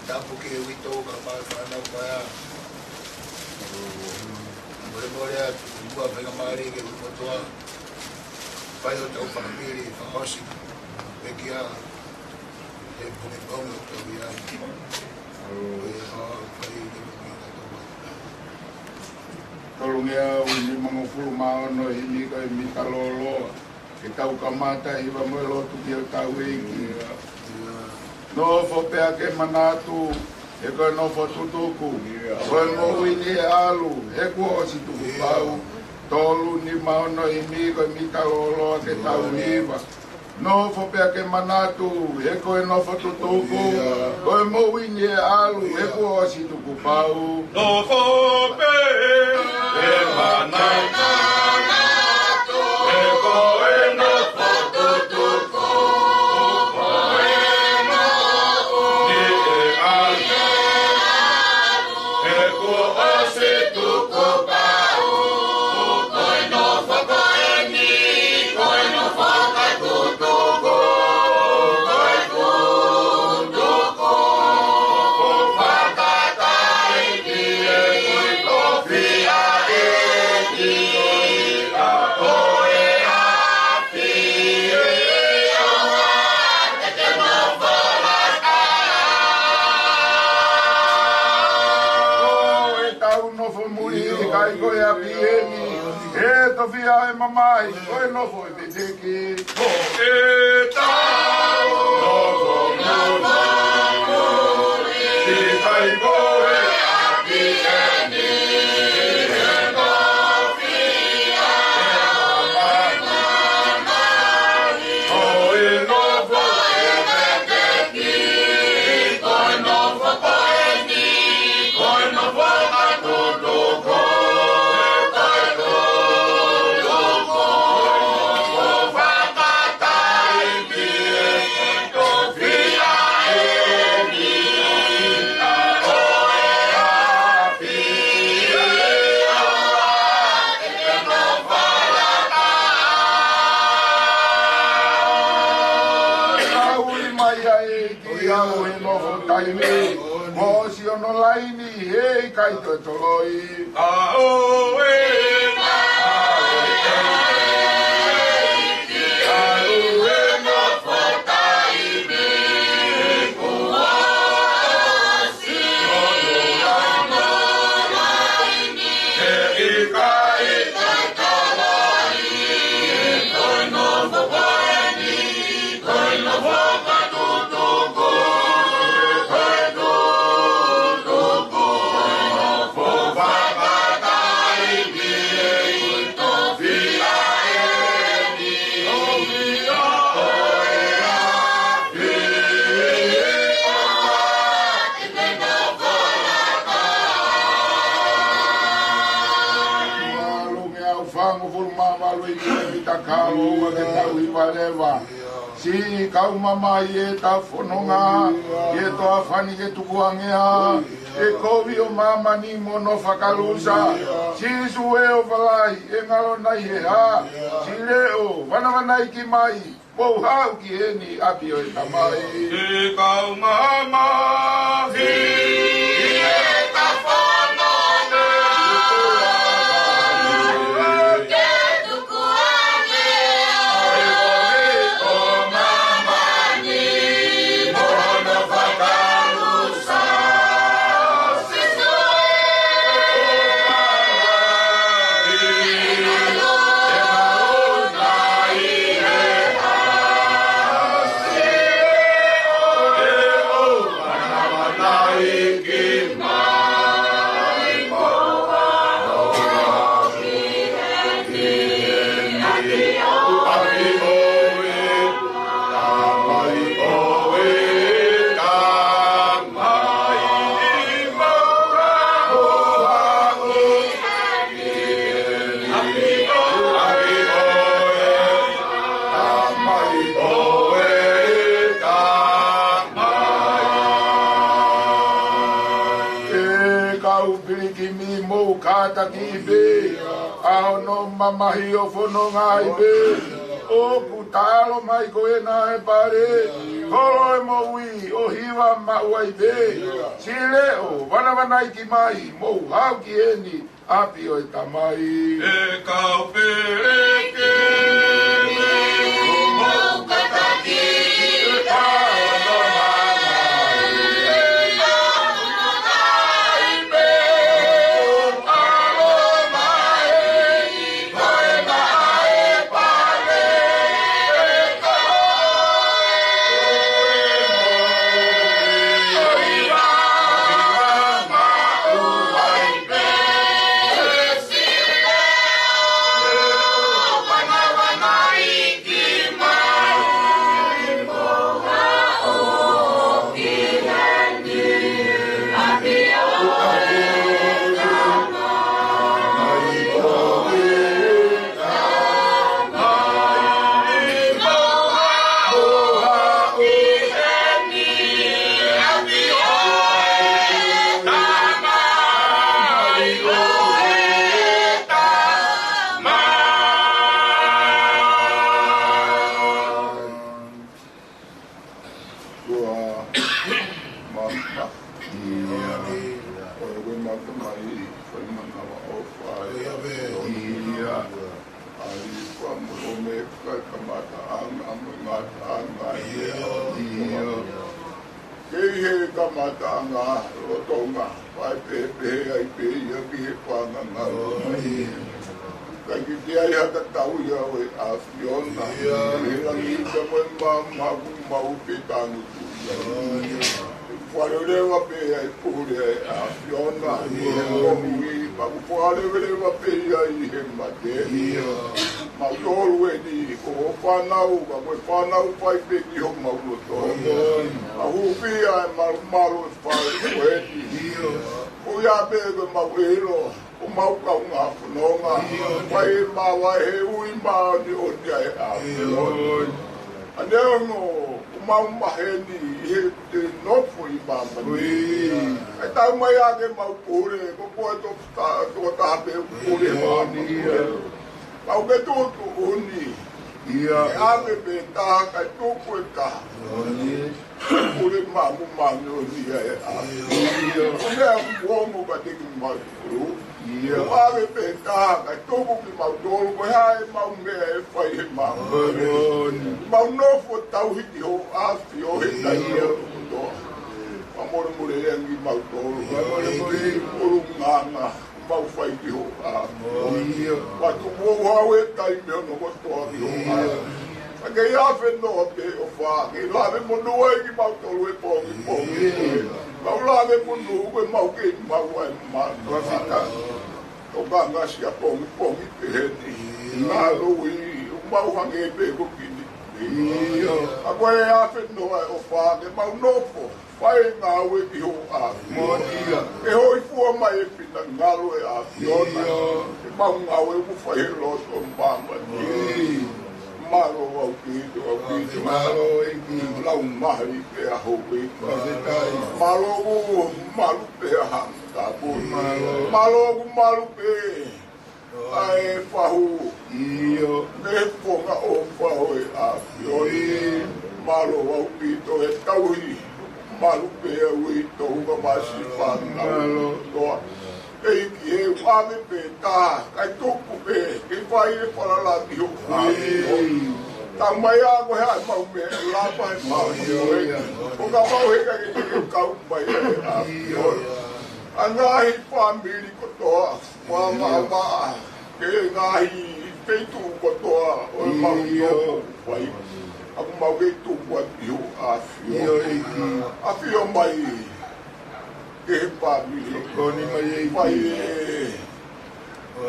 tapu ke wito ka mana kaya boleh buat pengamari ke motor pai o tau família famosi pekia e pone como todavía tolongnya uni mangofulu maono ini kai mitalolo kita ukamata iba melo tu dia taweki no fo pe ake manatu e ko no fo tutuku ko no wini alu e ko si tu pau tolu ni maono ini ko mitalolo ke tawiba no fo pe ake manatu e ko no fo tutuku ko mo wini alu e ko si tu pau no fo pe e manatu Via mamai, oi no foi bedeki. O eta no foi ti tai boe aqui eni no via mamai. Oi no foi bedeki, oi no foi eni, oi no foi tudo. Mosi ono laini hei kai toloi si kau mama ye ta fononga ye to afani ke tukuangea e kovi o mama ni mono fakalusa si suwe o valai e ngalo nai he ha si leo wana iki mai po hau ki eni api o tamai e kau mama hi ta fononga kata kibe ao no mamahi o fono ngai be o kutalo mai ko e na e pare Kolo e maui o hiwa mauai be. Sile o wana iki mai mo hau ki eni api o e tamai. E kau pereke mo kataki Matanga, Rotonga, Pai Pepe, I pay your Pipana, like you dare the Tauya with Afiona, Maupitan. Whatever pay I put Afiona, but whatever pay him, but my already go for now, but we found out 5 big young Maluto. I will be a Malu 5 already. We are big on my wheel. Umauka Funonga, Waima, Wima, the old guy. And then no, Umama Henny, he did not for him. I thought my other Maupure, go to Tabe, I'll get to only. I'm a bit dark, I took with car. Put it, Mamma, I'm warm over taking my crew. I'm a bit dark, I took with my door, where I am there for him. Mount no for Tauhio, ask your door. I'm more than give my door. Mau fai ki ho a ma tu mo wa e tai me no mo to a a ke ia fe no te o fa ke la me mo no e ki mau to e po ma la me mo no e mau ke mau e ma to fika o ba nga si a po te ni na lo i mau hange pe ko ki ni a ko e a fe no o fa ke mau no po Pai ngā we ki ho a Monia. E hoi fua mai e pina ngalo e a Fiona. E mau ngā we mu whai roto mbama. Malo au ki to. Malo e ki. Lau mahi pe a ho we. Malo malu pe a hamta. Malo pe. Ai whahu. Me ponga o whahu e a Fiona. Malo au ki to e tauhi. Malu pe ui tohuka masi whanau toa. E ki he whame pe tā, kai toku pe, ke whai e whanalati ho whame. Tā mai a koe hai mau me, la pai mau e. O ka mau he ka ke kau mai e a whioi. A ngāhi whamiri kotoa, whamama, ke ngāhi peitu kotoa, o e mau tōku whai. Aku mau ke tu buat yo afio afio mai ke pa mi ko ni mai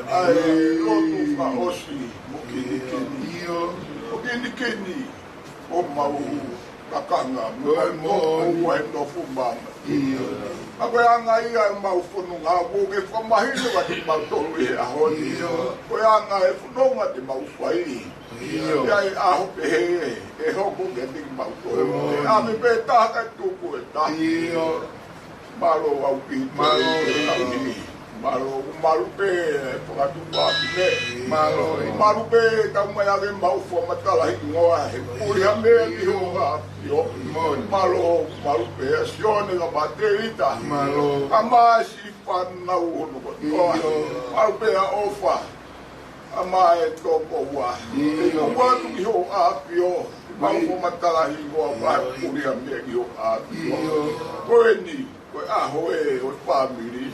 ai lotu fa osi mo ke ni o mau kakanga mo no fumba Ako anga ia mau funu ngā ke whamahinu wa te mau tolu e ahoni. Ko anga e funonga te mau whai. Ia e aho pe he, e hoko ke te mau tolu. E ame pe taka tuku e tahi. Malo au ki te tahi. Malo malupe pagatu papine Malo malupe tamai age mau fo matala ngoa he puri ame ki ho yo malo malupe sione ga baterita Malo amasi panna uno ko malupe a ofa ama e toko wa wa tu ki ho apio mau fo matala ngoa ba puri ame ki ho apio ko ni ko a ho e o family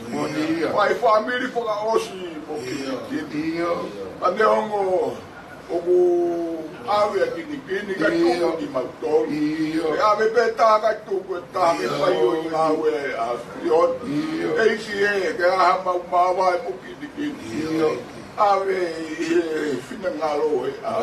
vai family for a osi porque ande ongo ogu ave aqui ni ka tu ni matou e ave beta ka tu ko ta me pai o ave a fiot e si e que a ma vai mo ki ave fina ngalo e a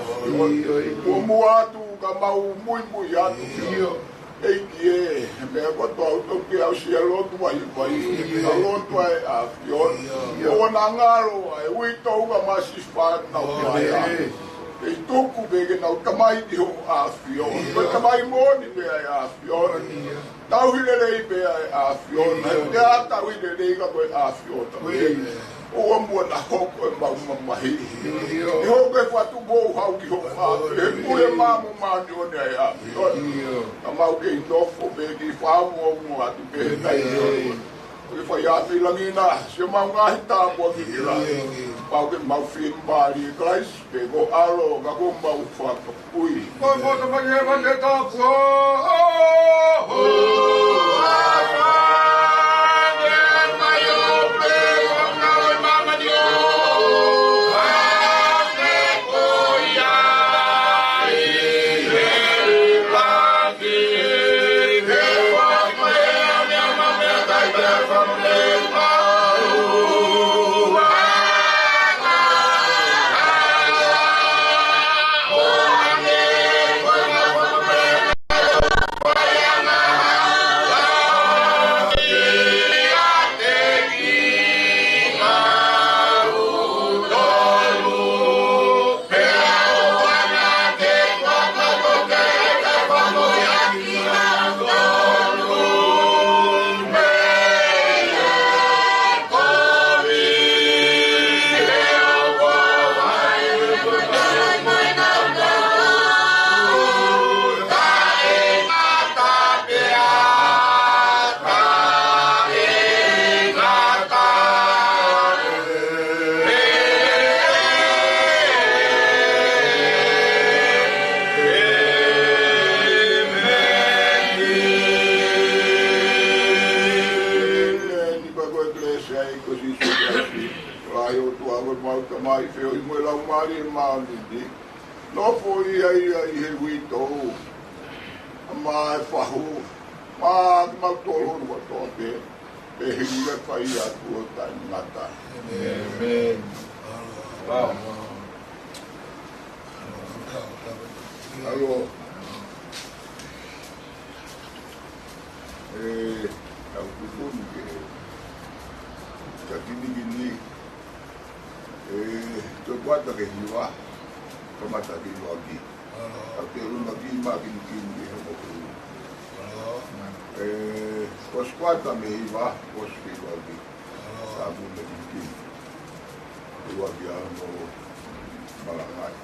o muatu ka mau muy atu ei que me agoto auto que ao cielo tu vai alô tu é a pior o nangaro é o ito ga masis pa na vai e tu ku bege na tamai di a pior o tamai moni be a pior tau hilele be a pior na tau hilele ga be a pior também o amor na coco é uma ri eu que faço bom ao que eu faço por mamo mano né a mal que não for bem que faz um ato bem daí eu foi a filangina se uma gata boa que lá mal que mal fim bari class pegou alo gago mal fato ui foi foto banheiro vai tá no foi aí reguito mas farro mas tolo no toque e riga fai a tua tá nata amen alô é o tudo que aqui ninguém tu guarda que viva como está aqui aqui até o aqui máquina que os quatro também viva os filhos aqui sabe o que eu aqui no Malangai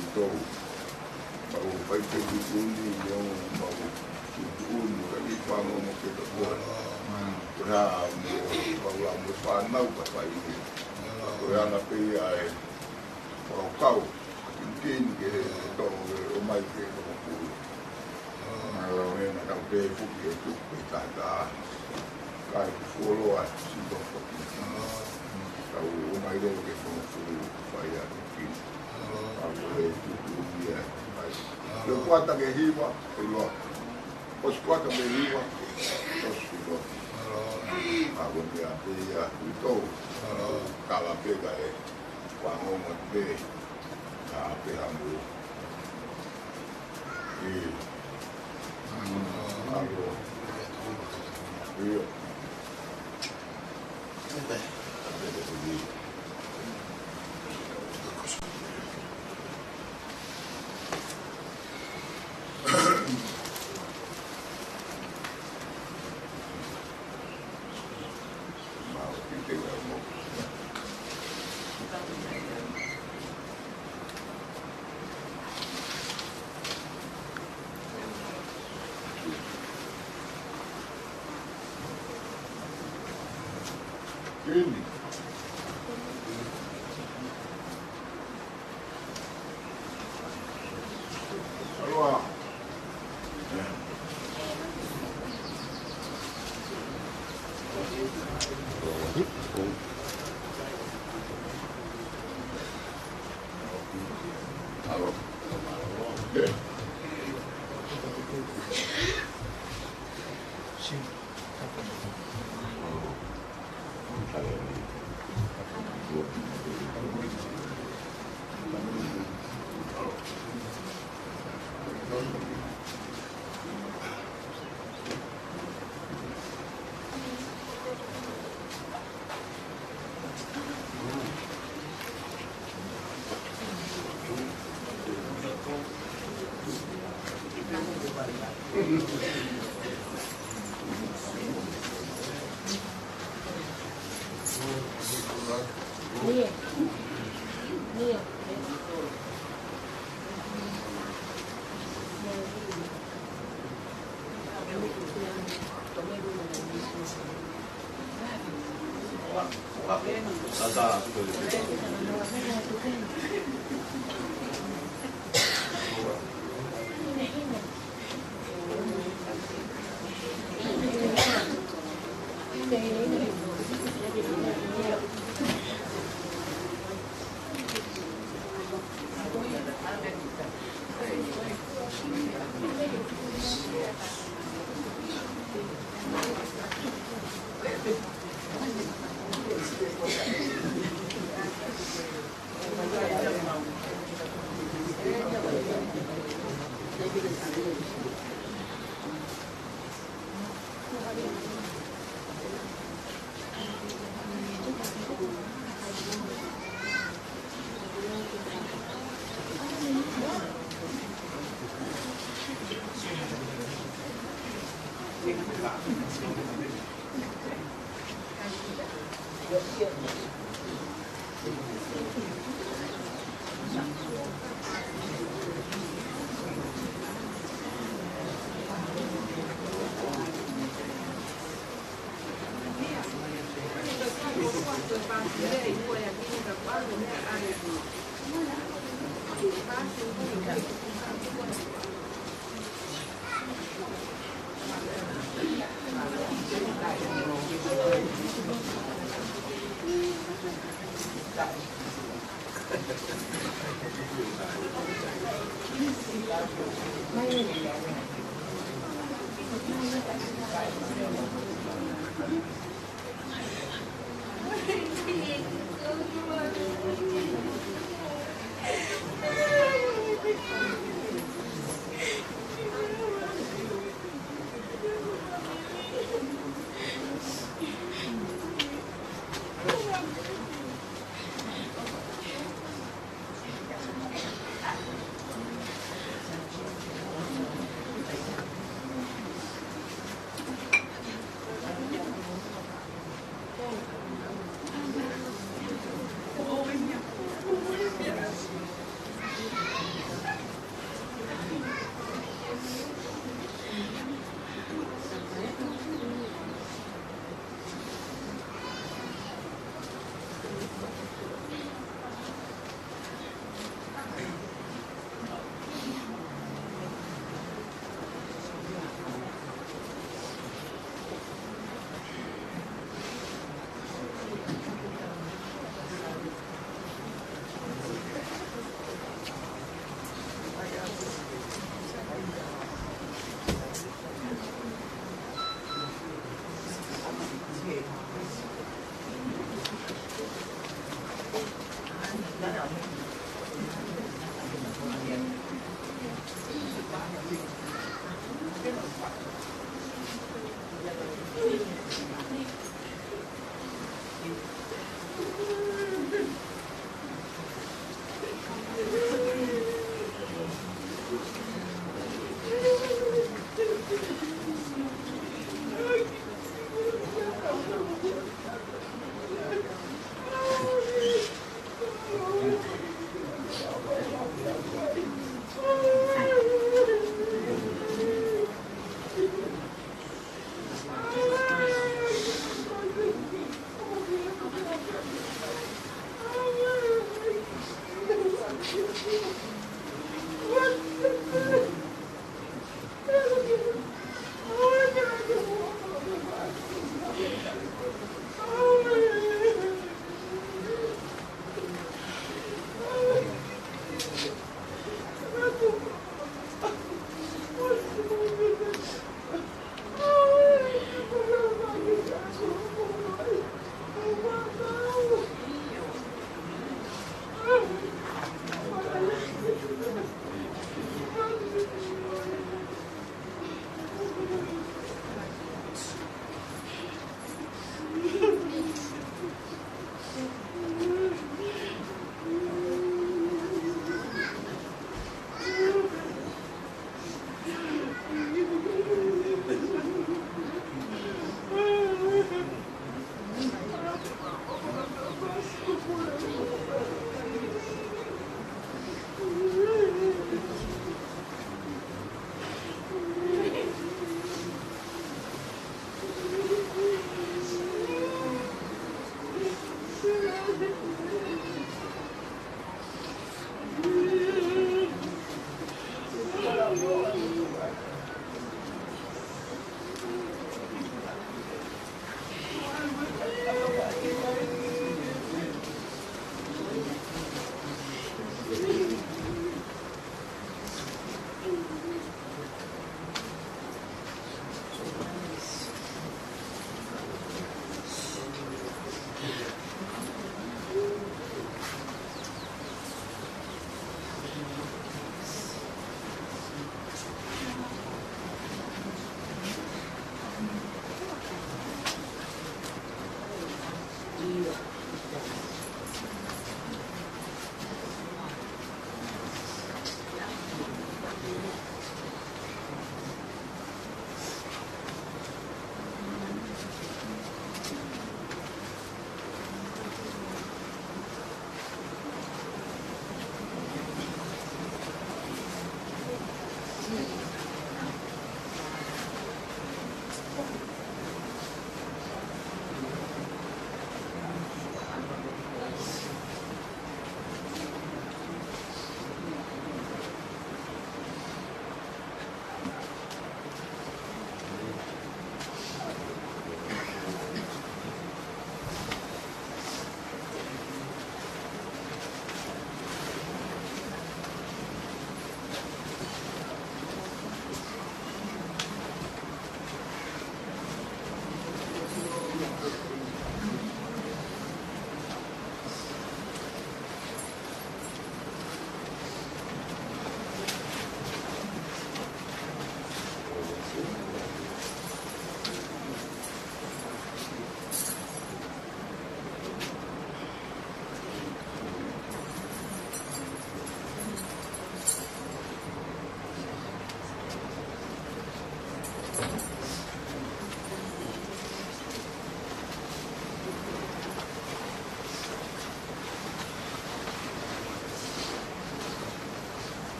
então o pai tem que kami pango mo kita po ra mo mo fa na pa pa ini ko ya na pe ai o kau kin ke to o mai ke ko pu na ka pe fu ke tu pe ta ta kai fu lo a si do ko ka o mai do ke fu fa ya ki a ko tu ya lo kwata ke hiwa lo os quatro meninos, os filhos, a mulher veio então, cala pega é, com a mão bem, a pega muito, e algo, eu, Ini. Keluar. Halo.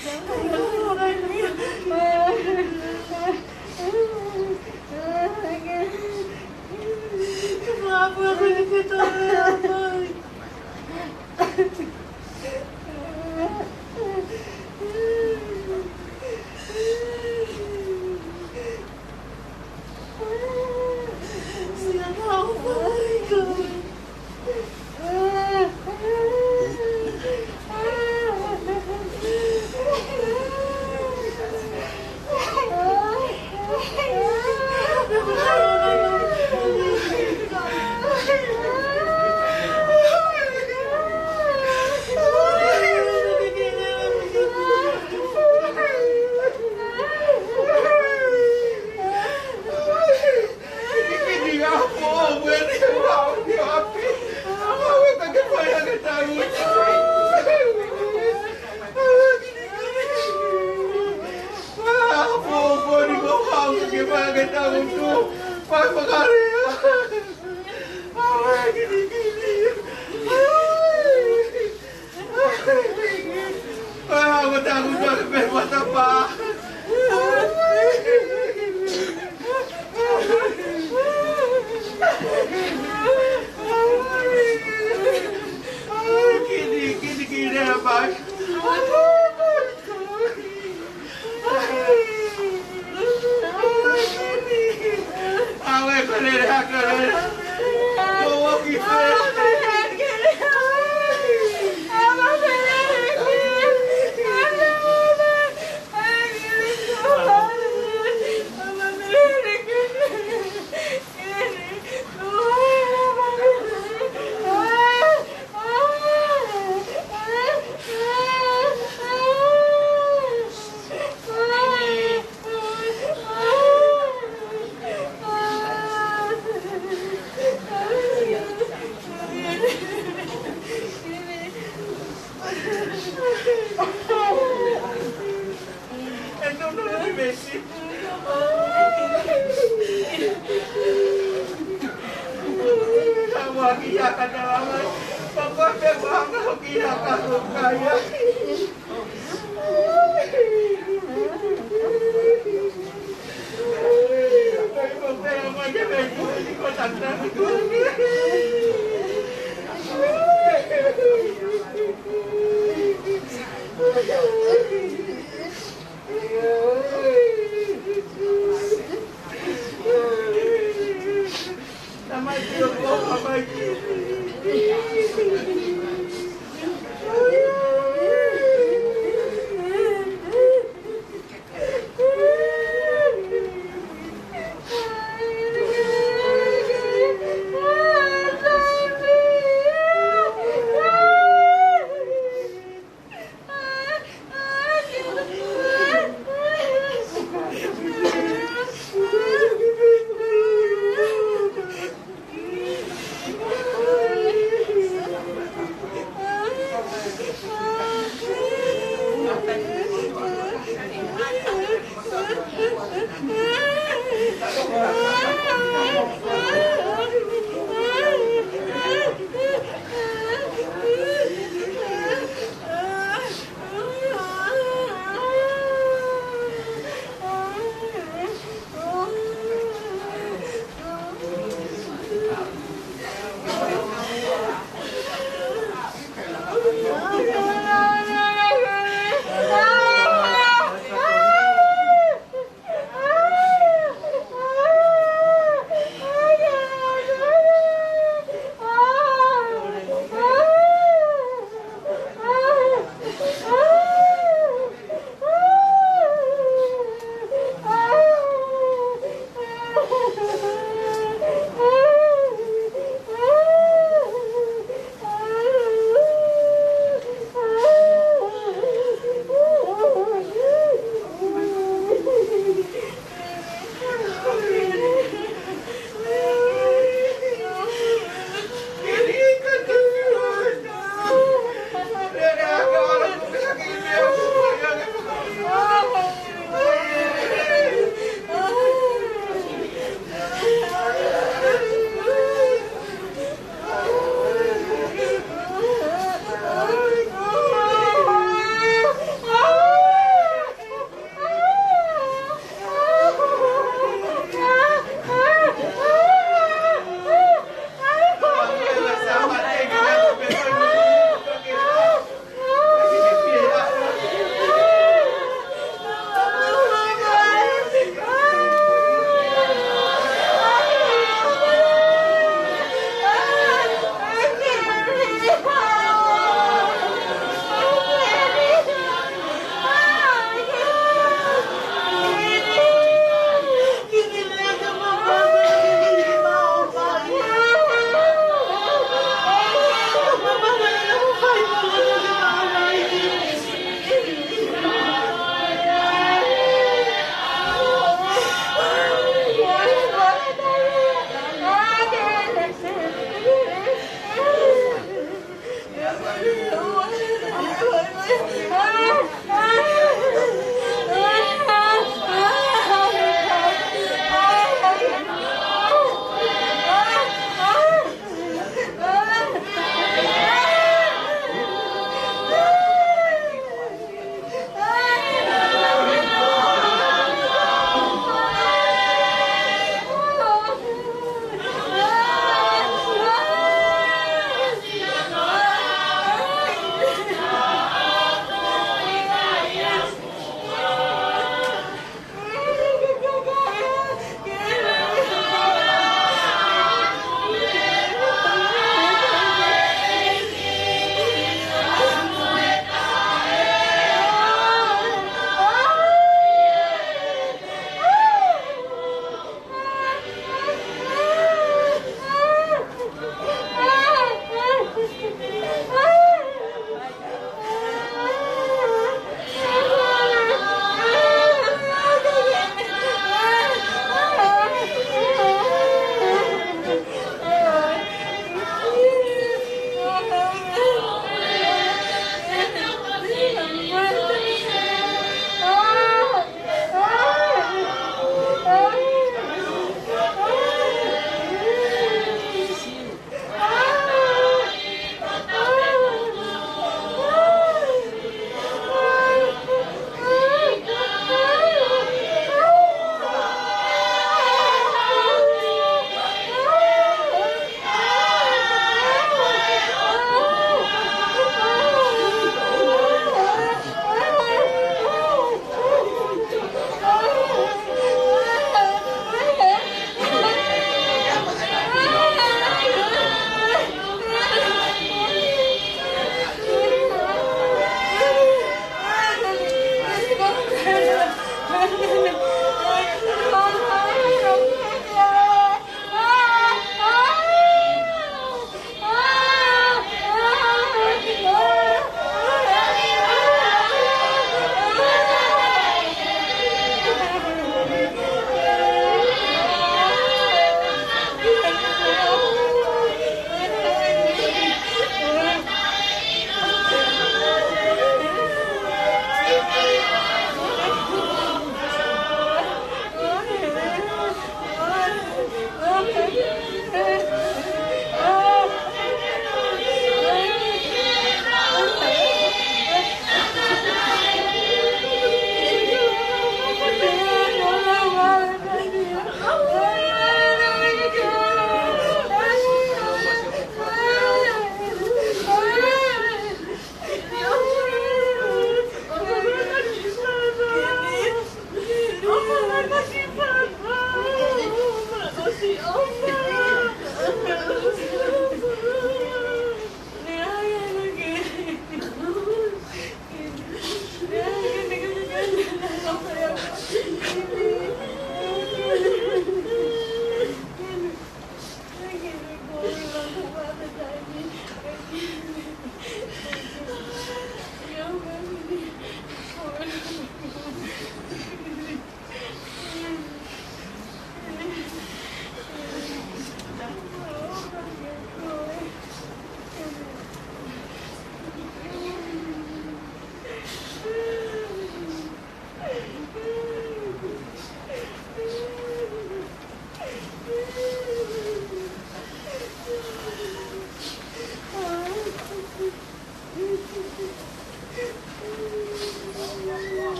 Kenapa aku diketahui? Siapa aku?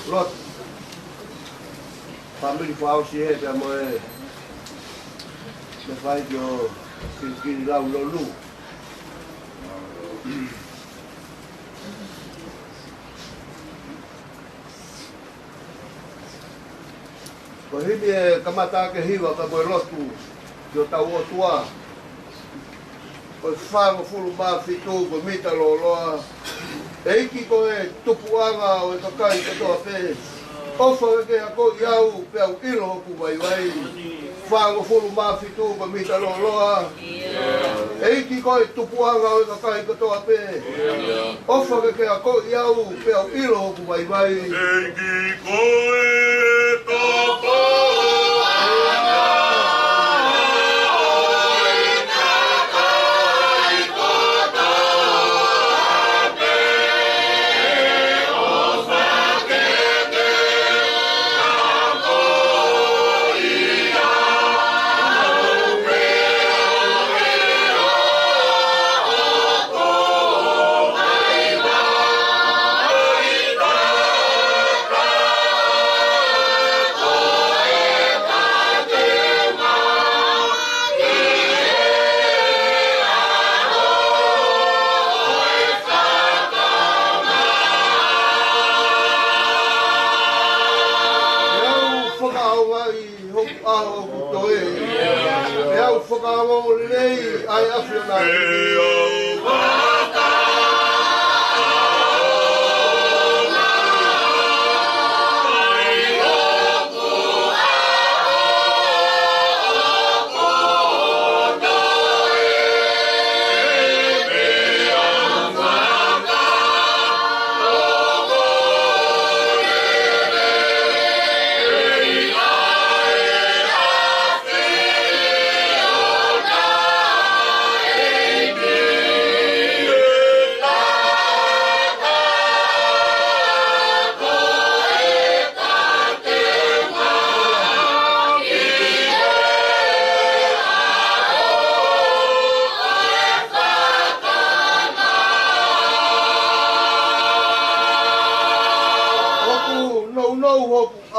Lot family fao si e te moe me fai jo ki lau lo lu ko hini e kamata ke hiwa ka moe lotu jo tau o tua ko whango fulu maa fitu ko mita lo loa Eiki ko e tupuanga o e kakai katoa pe. Ofa ke ako iau pe au ilo ku vai vai. Whango fulu mafitu pa mita loloa. Eiki ko e tupuanga o e kakai katoa pe. Ofa ke ako iau pe au ilo ku vai vai. Eiki koe topo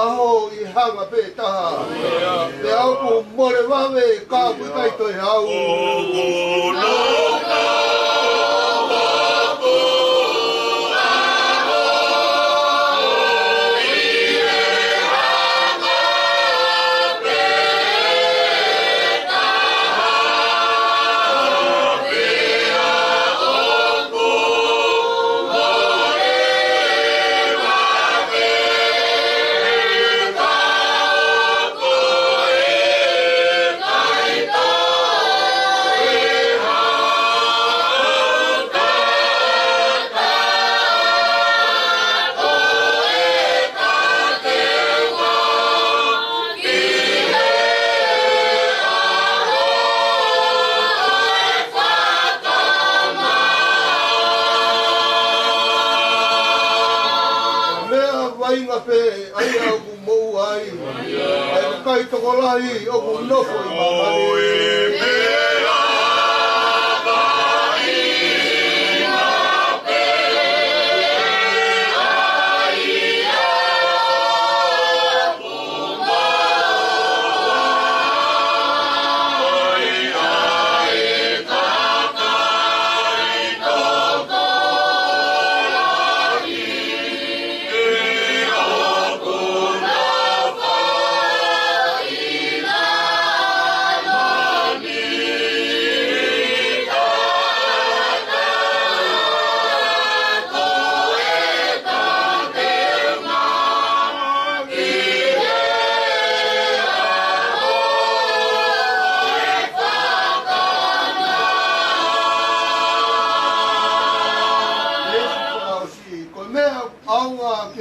Ai hanga pe taha. Te au ku more wawe ka ku kai toi au. Kai tokolahi o ku nofo I mamani.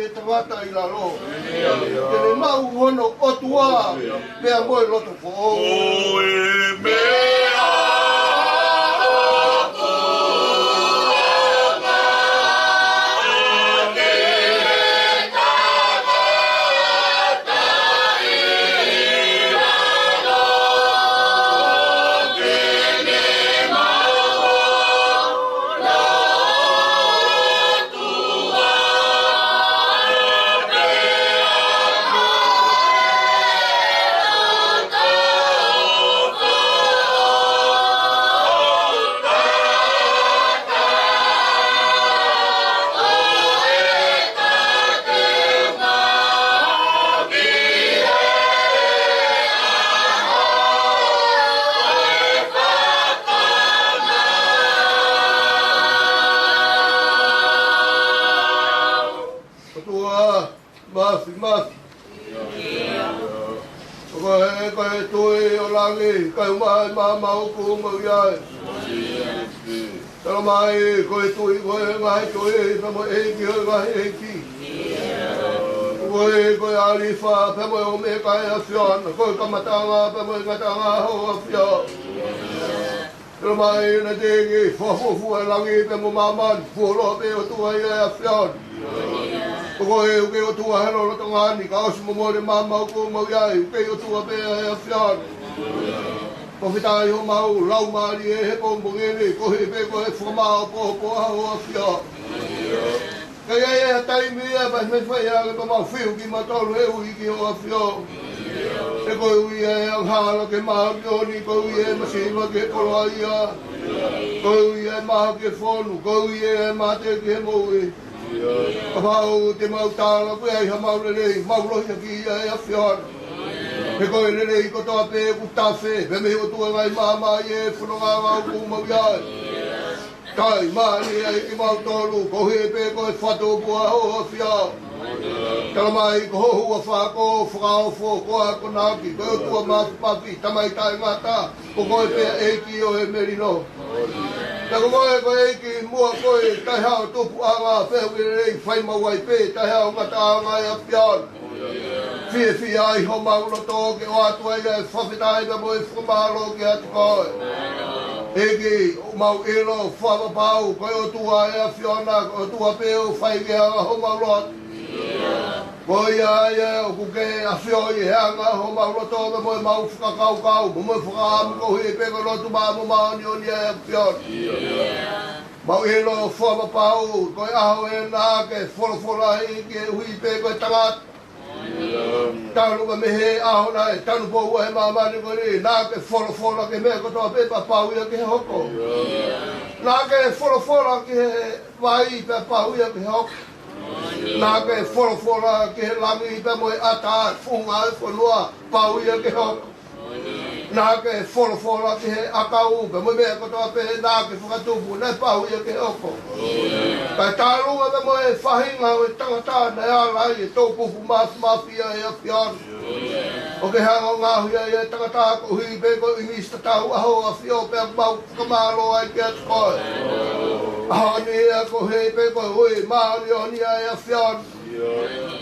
Tawata I lalo. Kene mau hono otua mea moe loto po. Oh mafi. Koe tui o langi, kai umai mamau ku mau iai. Tala mai, koe tui, koe ngai tui, pamo eiki, koe ngai eiki. Koe alifa, pamo o me kai a whiana, koe kamatanga, pamo i ngatanga ho a whiana. Tala mai, na tengi, fuafua langi, pamo maman, fuolo pe o tua ia a whiana. Koe uke o tua helo lo tangani, ka osi momore mamau ku mau iai, uke o tua pe a whiana. Ko whitai ho mau, lau maari e he pombongene, ko he pe ko he whamao po ho a whia. Kei e a taimi e, pai me whai a ke mau whiu ki matolu e ui ki ho a whia. E ko ui e ang hala ke maha ki oni, ko ui e masima ke koloa ia. Ko ui e maha ke whonu, ko ui e mate ke he moui. Ka pau te mau tāla koe ai ha maurelei, maurohi ki ia e a whia. He koe nere I ko toa pe ku tawhe, pe me o tua ngai mama I e whanonga ngau ku mau iai. Kai, maani ai ki mau tolu, ko he pe koe whato bua ho a whia. Tala mai ko hohu a whako, whakao fo, ko a konaki, koe o tua mafi, tamai tai ngata, ko koe pe eiki o he merino. Ta ko koe eiki mua koe, tai hao tupu anga, pe hui rei, whai mawai pe, tai hao ngata anga a whia. Fie ai ho maulo tō ke o atua ia e whawhitai ka mo e whamalo ke atu koe. Eki, o mau ilo, whamapau, koe o tua e a whiona, o tua peo, whai ke anga ho maulo atu. Koe ia ia, o kuke a whioi e anga ho maulo tō ka mo e mau whakakau, mo e whakaamu ko hui peko no tu maa mo maani o ni e a whiona. Mau ilo, whamapau, koe aho e nā ke wholofola i ke hui peko e tangata. Tanu ka mehe aho nai, tanu po ua he mamani ko ni, nā ke wholofola ke mea kotoa pepa pauia ke he hoko. Nā ke wholofola ke he wai pe pauia ke he hoko. Nā ke wholofola ke he langi pe moe ata, funga e whanua, pauia ke he hoko. Nā ke wholofola ke he akau, pe moe mea kotoa pe nā ke whakatupu, nei pauia ke he hoko. Kai tālunga pe moe whahinga o e tangata nei alai e tō pupu mafia e a whiana. O ke hanga ngā huia e tangata ko hui pe ko imista tau aho a whio pe mau kamalo ai ke atu koe. Aho ni ea ko hei pe ko hui maani o ni ai a whiana.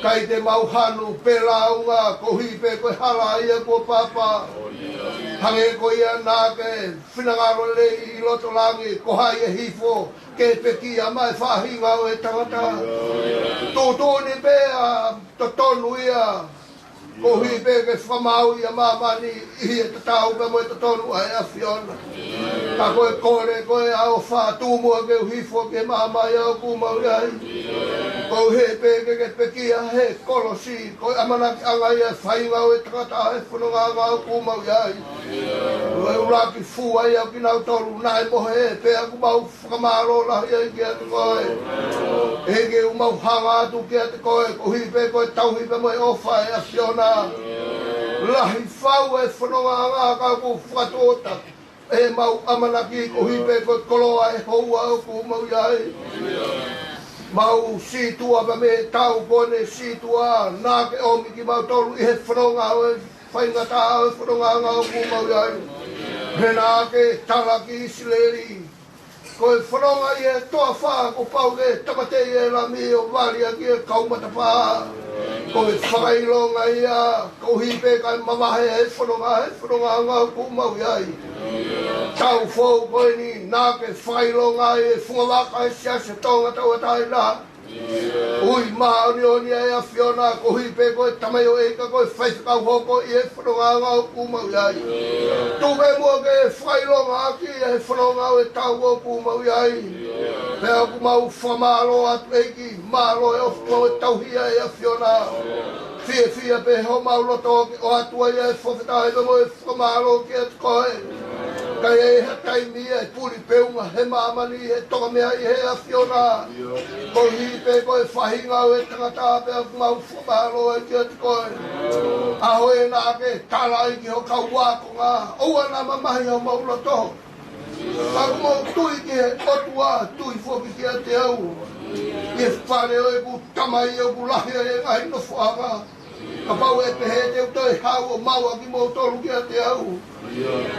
Kai te mau hanu pe launga ko hui pe ko hala ia ko papa. Hange ko ia nā ke whinangaro lei I loto langi ko hai e hifo ke peki a mai whahinga o e tangata. Tō ni pe a totonu ia ko hui pe ke whamau ia mamani I e tatau pe mo e totonu ai a whiona. Ka koe kore koe au wha tūmua ke hifo ke mama ia o kumau iai. Ko he pe ke peki a he kolosi ko amanaki anga ia whahinga o e tangata he whanonga ngau kumau iai. Ue uraki fua ia ki nau tolu nai mohe pe aku mau whakamaro lahi ai ki atu koe. Ege u mau hanga atu ki atu koe ko hi pe koe tauhi pe moe ofa e a whiona. Lahi whau e whanonga ngā ka ku whakatota. E mau amanaki ko hi pe koe koloa e houa o kumau iai. Mau situa pa me tau kone situa nā ke omi ki mau tolu I he whanonga o e whaingata o e whanonga ngā o kumau iai. He nā ke talaki Isileri. Ko e whanonga I e toa wha ko pau ke tamatei e la mi o waria ki e kaumata wha. Ko e whakailonga ia, ko hipe kai mamahe e whanonga ngā o kumau iai. Tau fōu koe ni nā ke whailonga e whungawaka e siasa tonga tau atai nā. Ui maoni o ni e a whiona ko hipe koe tamai o eka koe whaifakau hoko I e whanonga ngā o kumau iai. Tume mua ke whailonga aki e whanonga o e tau o kumau iai. Pea ku mau whamalo atu eiki, malo e ofko e tauhia e a whiona. Fia pe ho mau loto o atua e whawhetai pe mo e whamalo ki atu koe. Kai e he taimi e puri peunga he mamani he toka mea I he a whiona. Ko hi pe koe whahinga o e tangata pe a mau whamalo e ki atu koe. Aho e nā ke tala I ki ho kau wākonga. Oua nā mamahi o mau loto. Ka mo tui ki he otua, tui whoki ki a te au. Ia whare o e ku tamai o ku lahi e ngai no whaanga. Ka pau e pehe te utoi hau o maua ki mo toru ki a te au.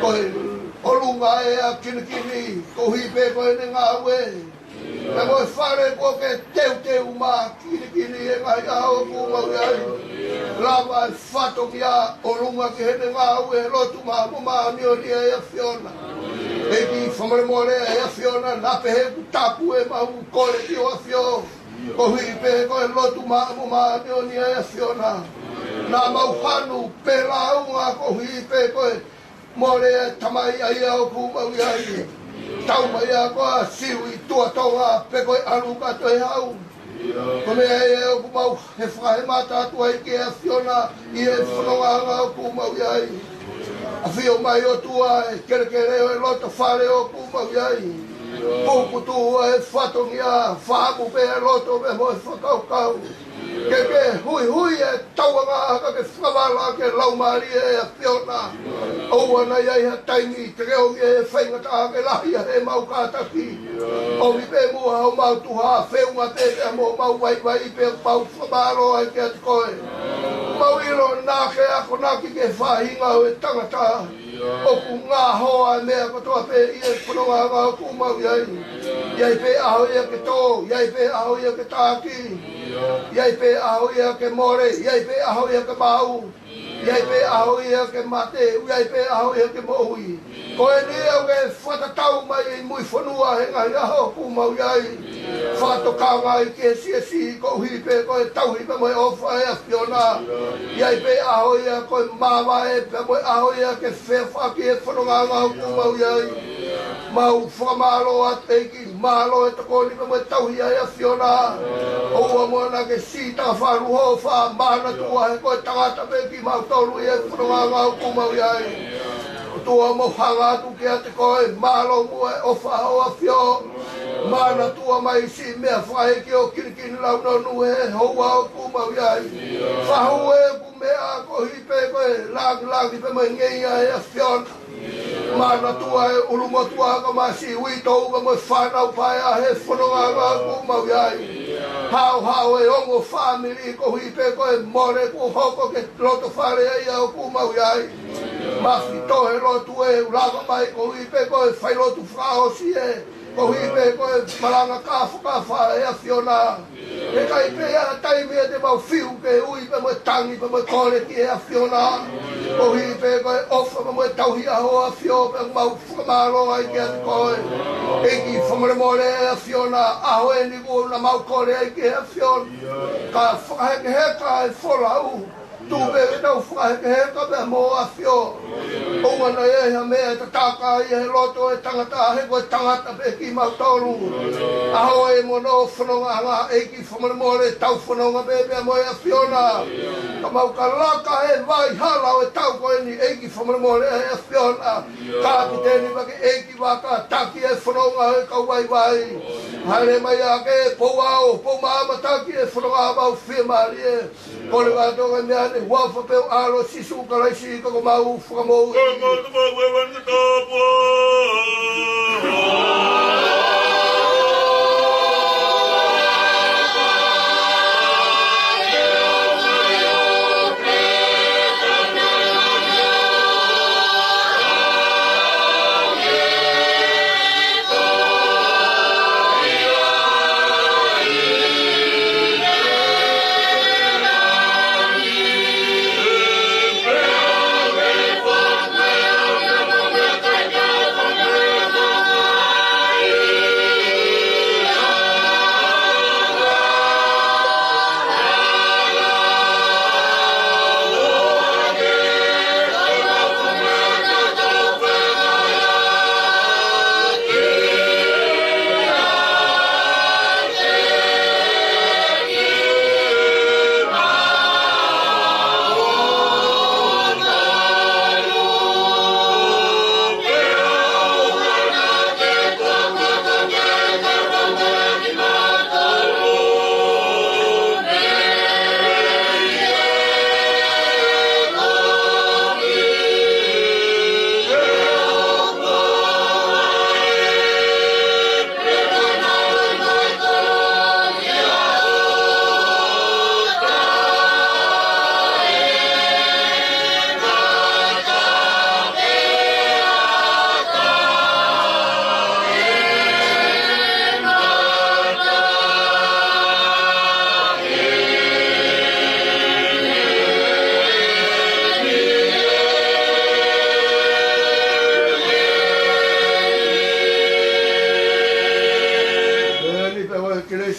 Koe olunga e a kinikini, ko hipe koe ne ngā ue. E mo e whare ko ke teu mā kinikini e ngai au ku mau ai. Lava e whatongi a olunga ki hene ngā ue lotu mā mo mā mioni e a whiona. E ki whamare more e a whiona na pehe ku tapu e mau kore ki o a whio. Ko hipe koe lotu mā mo mā mioni e a whiona. Nā mau whanu pēra unga ko hipe koe more e tamai ai au ku mau ai. Tau mai a koa siwi tua tonga pe koe alu kato e hau. Ko mea e au ku mau he whahe mata atua i ke a whiona i e whanonga au ku mau ai. A whio mai o tua e kere o e loto whare o ku mau ai. Pukutu e whatongi a whamu pe e loto me mo e whakaukau. Ke hui e tauanga aka ke whakawala ke laumari e a whiona. Oua na iai ha taimi te reo e whaingata ke lahi e mau kātaki. O mi pe mua o mau tuha wheunga te te mo mau wai pe mau whamaro ai ke ati koe. Mau ilo nā ke ako naki ke whahinga o e tangata. O ku ngā hoa e mea katoa pe i e whanonga ngā ku mau iai. Iai pe aho ia ke tō, iai pe aho ia ke tāki. Iai pe aho ia ke more, iai pe aho ia ke mau. Iai pe aho ia ke mate, iai pe aho ia ke mohui. Ko e ni au ke whatatau mai i mui whanua he ngai aho ku mau iai. Whatokanga i ke si ko hui pe ko e tauhi pe moi ofa e a whiona. Iai pe aho ia ko e mawa e pe moi aho ia ke whewhaki e whanonga ngau ku mau iai. Mau whamalo a teiki, malo e takoni pe moi tauhi ai a whiona. Oua moana ke sita wharuho wha mana tua he ko e tangata pe ki mau tauru e whanonga ngau ku mau iai. Tua mo hanga tu ke ate koe, malo mua e ofa o a whio. Mana tua mai si mea whahe ki o kinikini lau nonu e hoa o ku mau iai. Whahu e ku mea ko hipe koe, langi pe mai ngeia e a whiona. Mana tua e urumo tua ka masi wito ka mo whanau pai a he whanonga ka ku mau iai. Hau e ongo family ko hipe koe more ku hoko ke loto whare ai au ku mau iai. Mafi tohe lotu e ulaga mai ko hipe koe whai lotu whaosi e. Ko hipe koe malanga ka whakawha e a whiona. E kai pe a taimi e te mau whiu ke ui pe mo tangi pe mo kore ki e a whiona. Ko hipe koe ofa pe mo tauhi aho a whio pe mau whakamaro ai ki ati koe. E ki whamare more e a whiona aho e niku na mau kore ai ki e a whiona. Ka whakaheke heka e wholau. Tupe e tau whakaheke pe mo a whio. Oua na e ha mea ta taka i he loto e tangata he koe tangata pe ki mau toru. Aho e mono whanonga ngā e ki whamare more tau whanonga pe pe mo e a whiona. Ka mau ka laka he vai hala o e tau koe ni e ki whamare more e a whiona. Ka ki tēni wake e ki waka taki e whanonga e kau vai. Haere mai a ke pou au, pou maama taki e whanonga mau whiamari e. Kore wātonga mea ne wafa peo alo sisu karaisi kako mau whakamou e.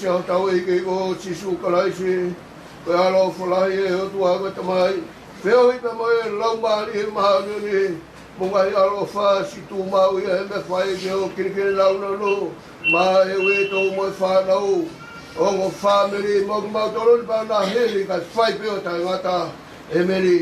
o tau e ke o sisu kalaisi. Koe alo whalahi e o tua koe tamai. Whio i pe moe lau maari e mahangani. Mungai alo wha si tū mau i e me whai ke o kirikiri lau na lo. Ma e ue tō moe whanau. O ngo whamiri mo ki mau toroni pa na heli ka whai peo tai ngata e meri.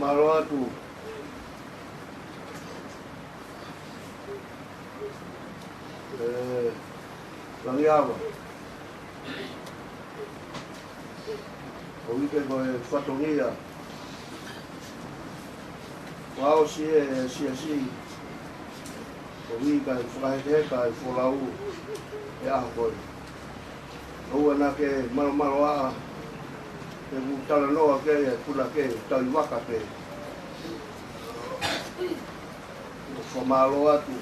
Malo atu. Langiawa. O ike koe whatongia. Wao si si. O ika e whakaheka e wholau. E aha koe. Oua na ke malo a. E tala noa ke e pula ke tau waka ke. O whamalo atu.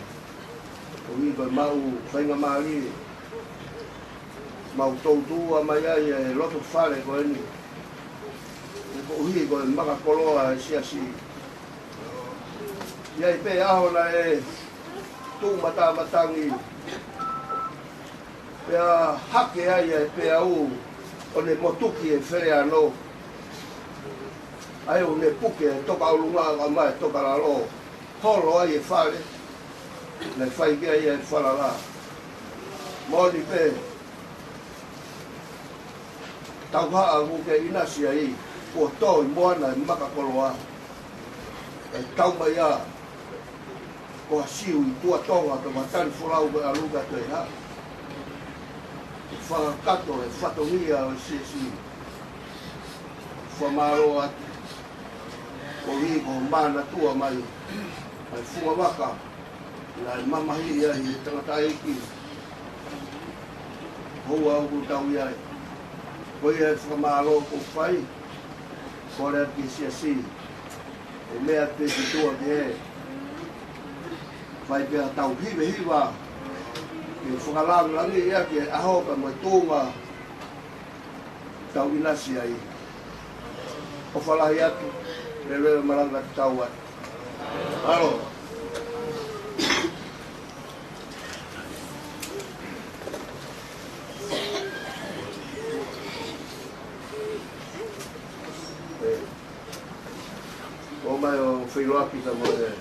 O iwa mau whainga maari. Mau tautua mai ai e loto whare ko eni. E ko uhi ko e maka koloa e siasi. Iai pe aho na e tū matangi. Pea hake ai e pe au. O ne motuki e where anō. Ai o ne puke e toka aulunga ka mai toka lalo. Holo ai e whare. Ne whai kia ai e wharala. Moni pe. Tau haa ngu ke inasi ai. Ko tō i moana i makakoloa. E tau mai a. Ko siu i tua tonga to matani wholau ko aluga te ha. Whakato e whatongia o si. Whamaro atu. Ko hi ko mana tua mai. Ai funga waka. Lai mamahi ai e tangata eiki. Hou au ku tau iai. Ko ia e whamaro ko whai. Ko rea ki si. E mea te ki tua ki he. Whai pia tau hiwa. Ke whakalang langi ia ke aho ka mai tōnga tau inasi ai. O whalahi atu, rewe maranga tau atu. Alo. O mai o whiroaki ta moe.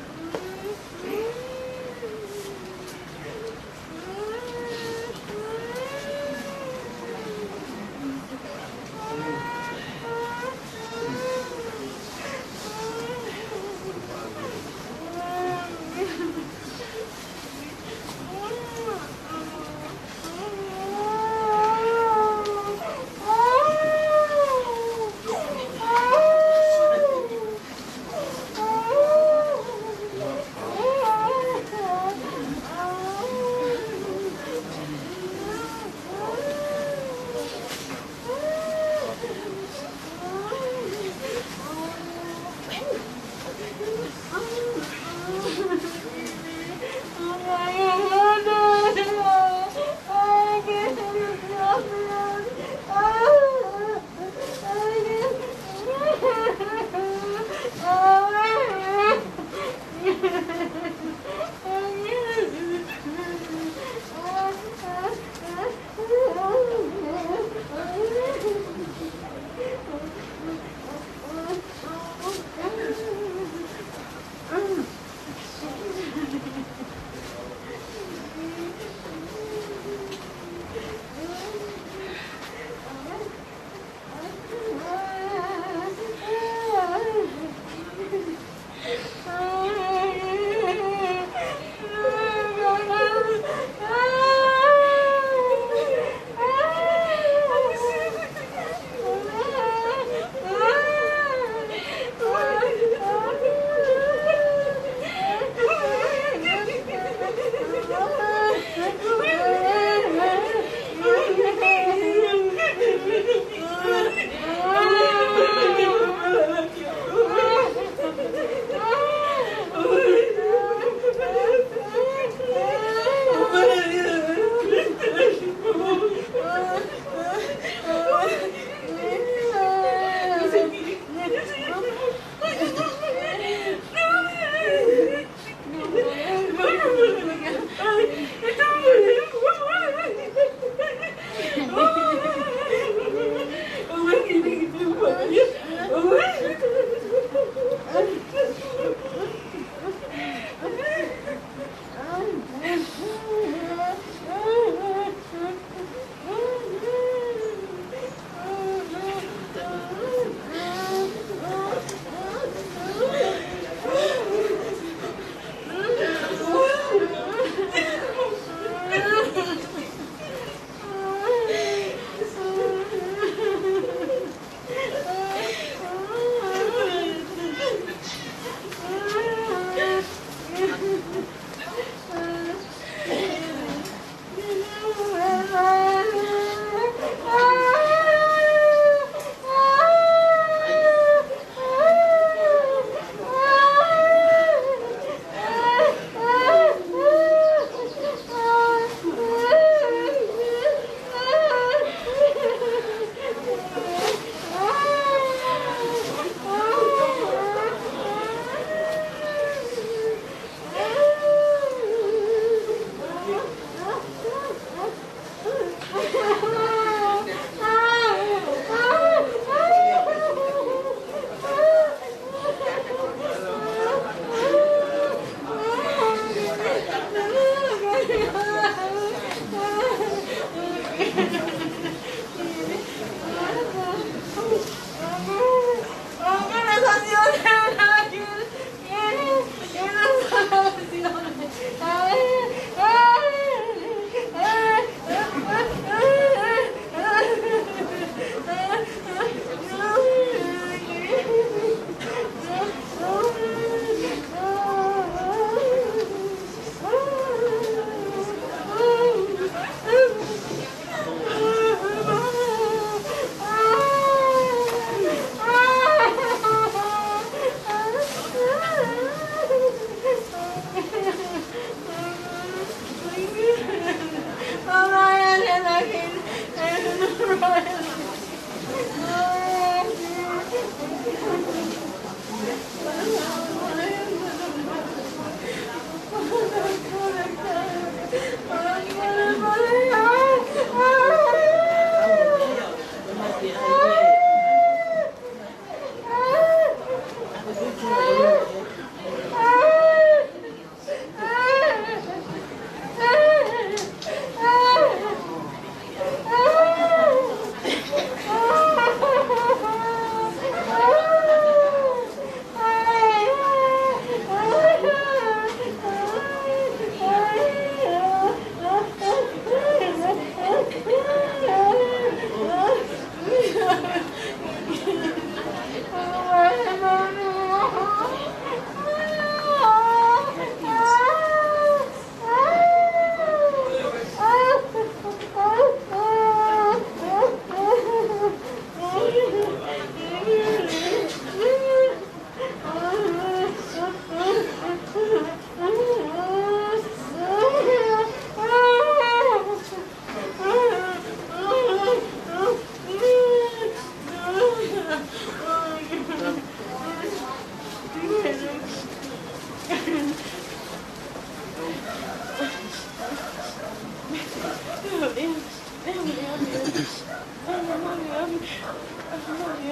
Oh,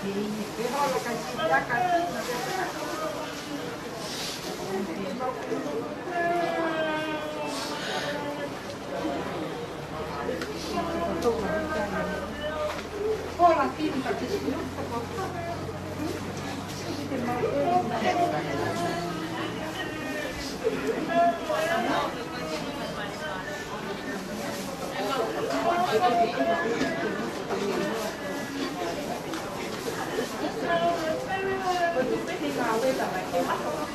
Hãy subscribe cho kênh Ghiền Mì Gõ để không bỏ lỡ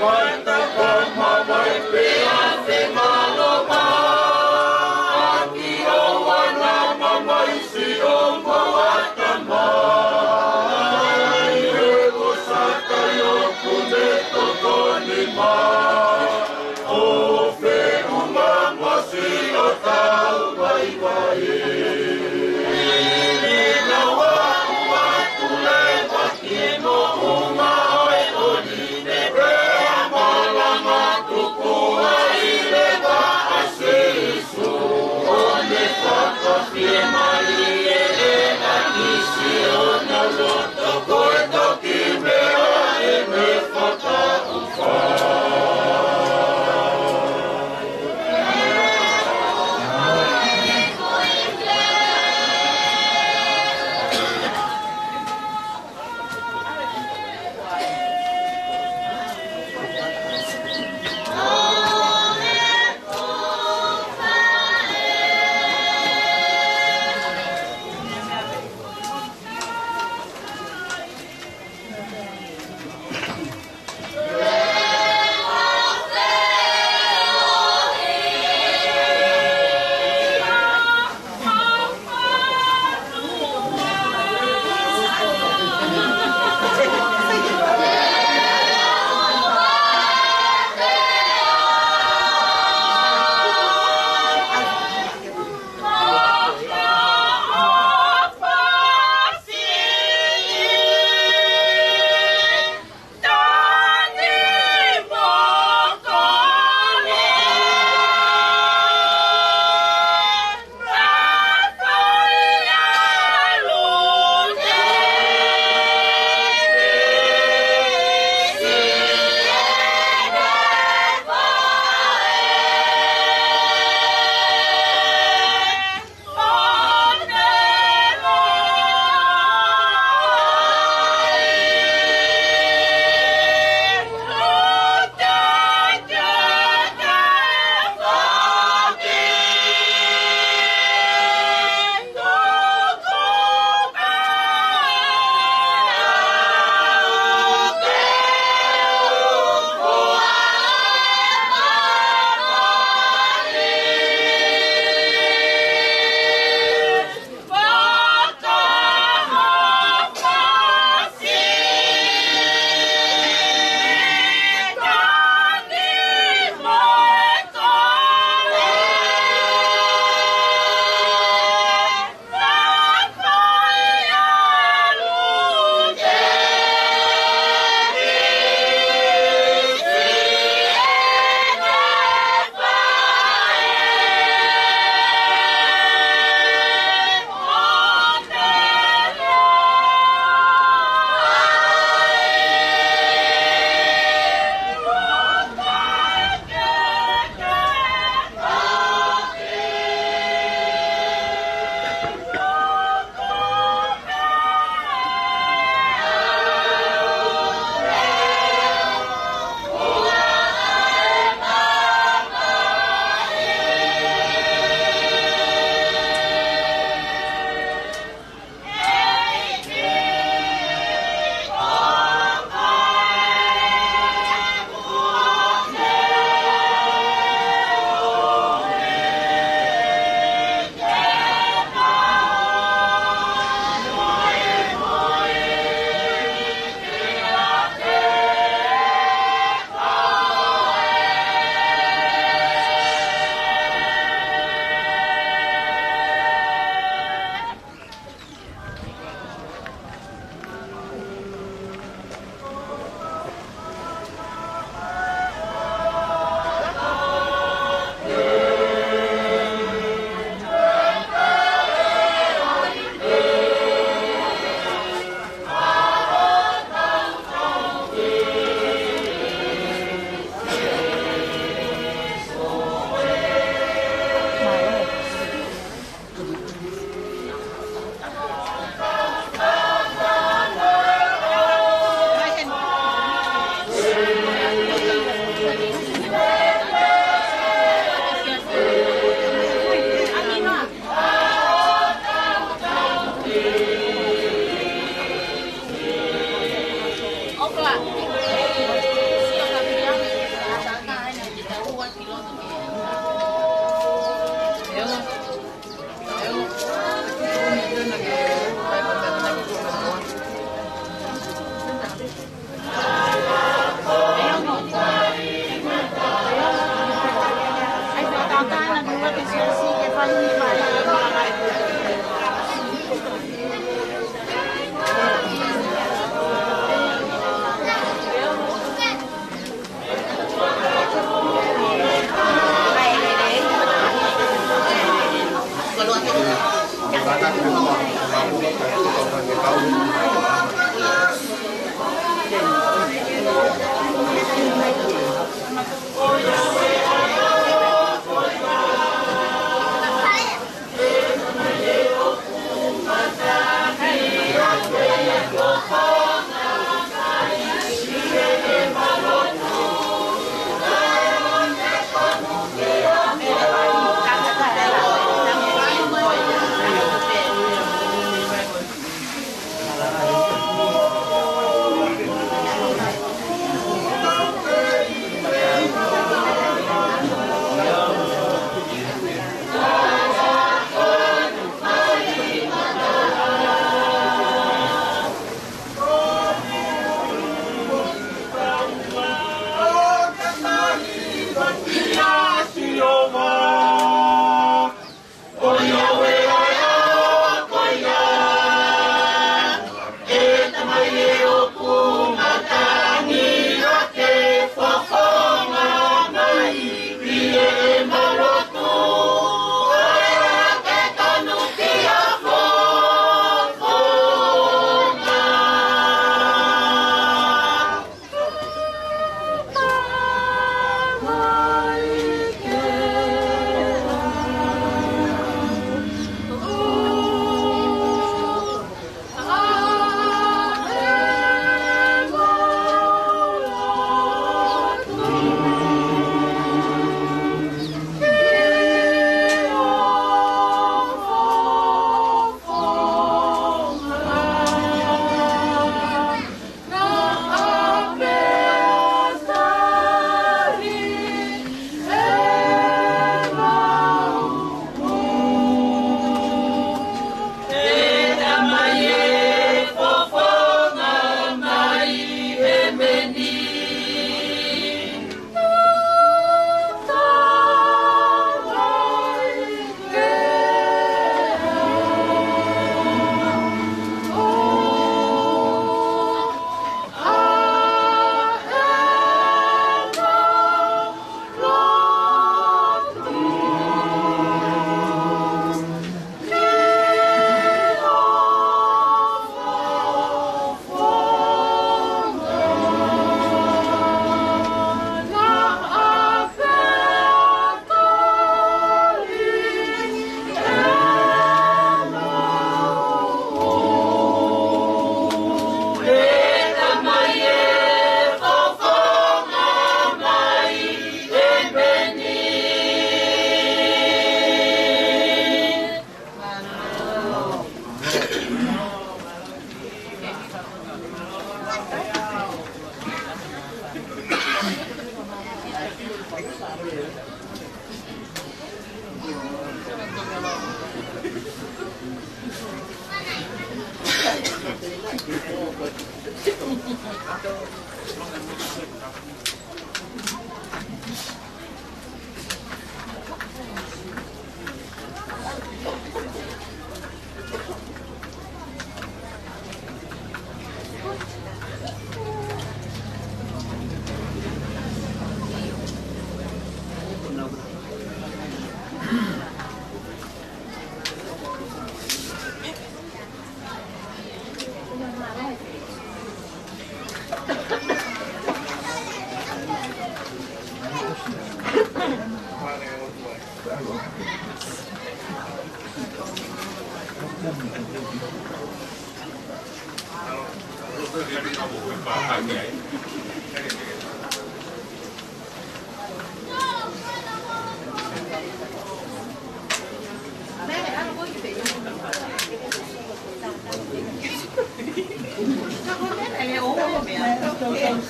Quanta pomma vuoi più, se malo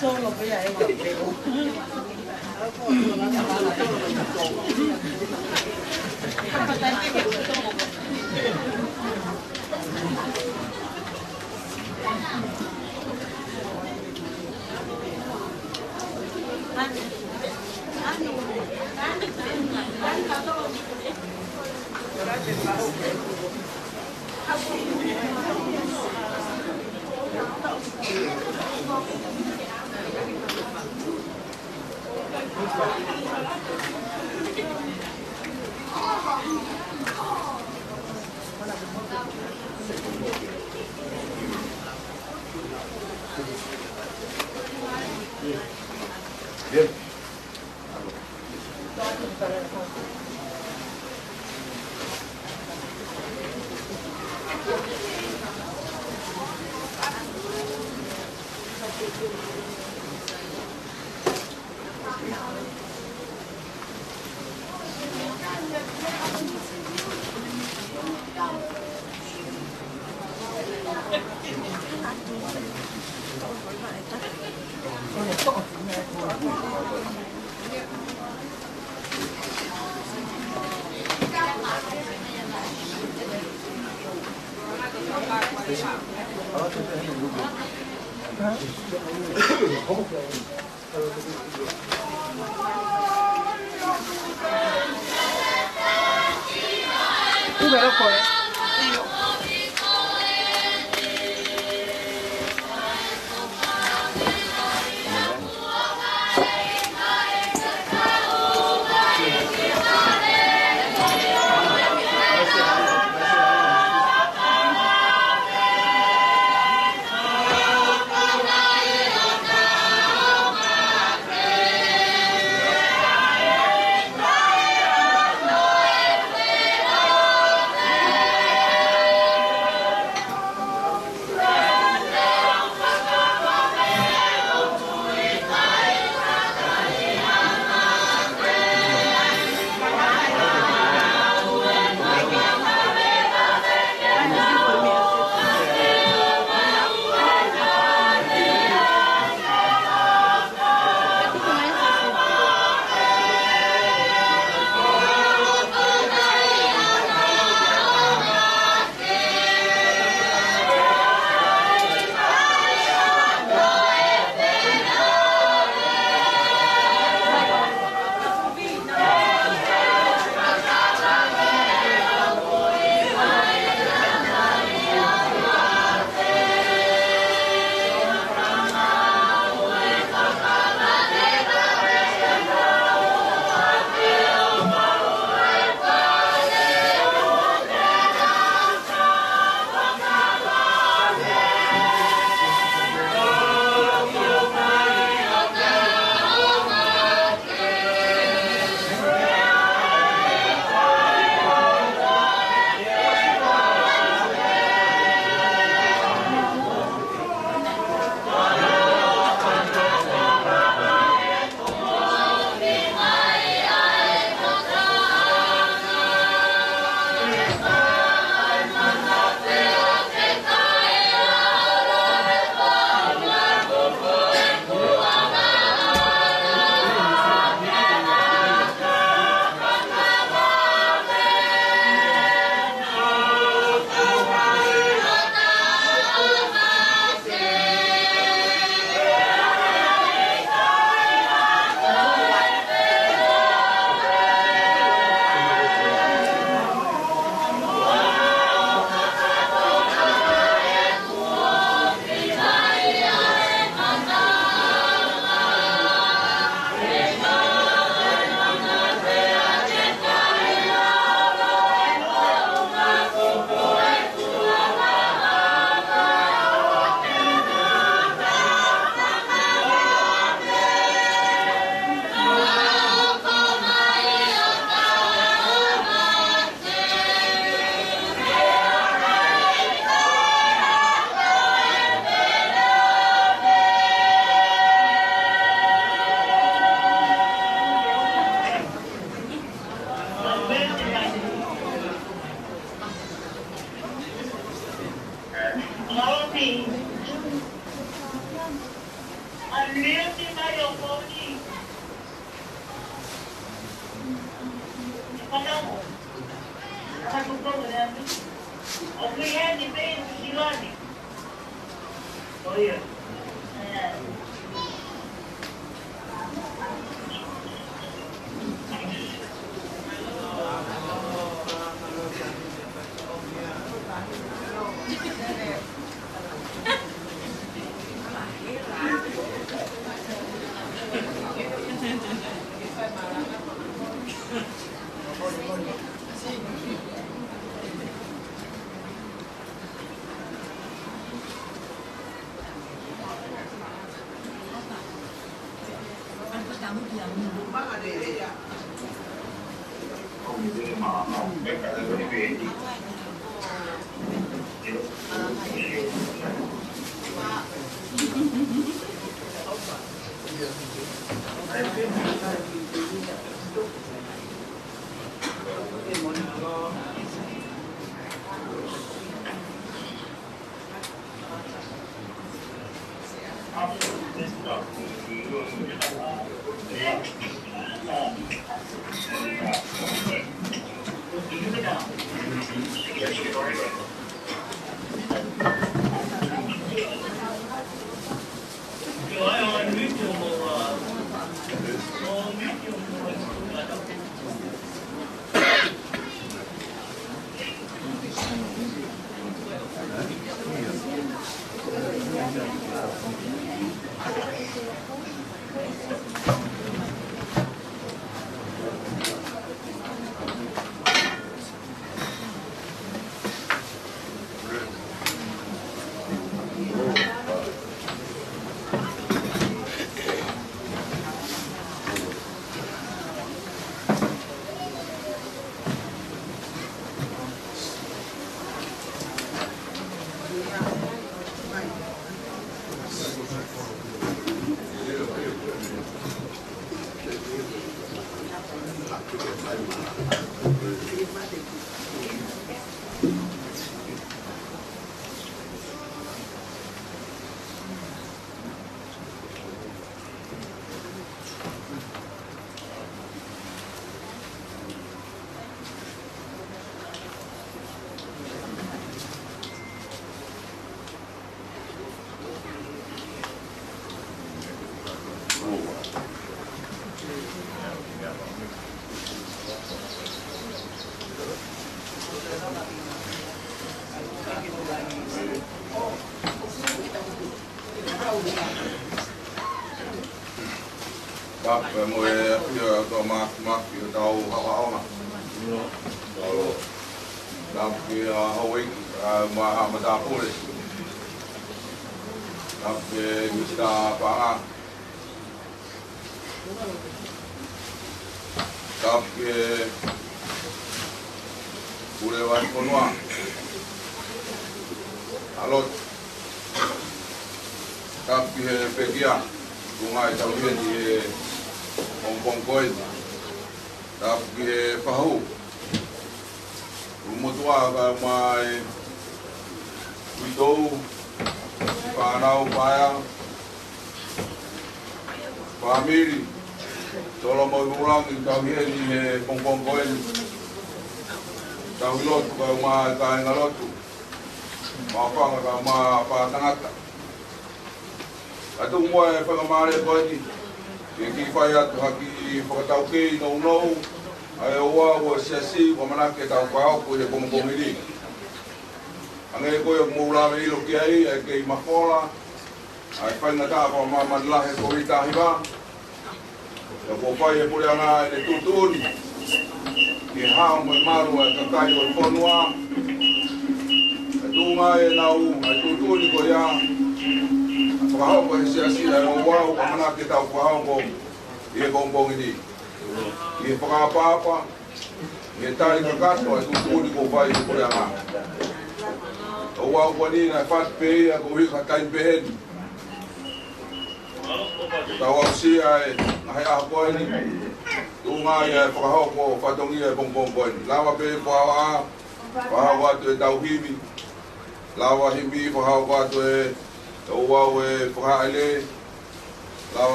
Solo voy a Bien.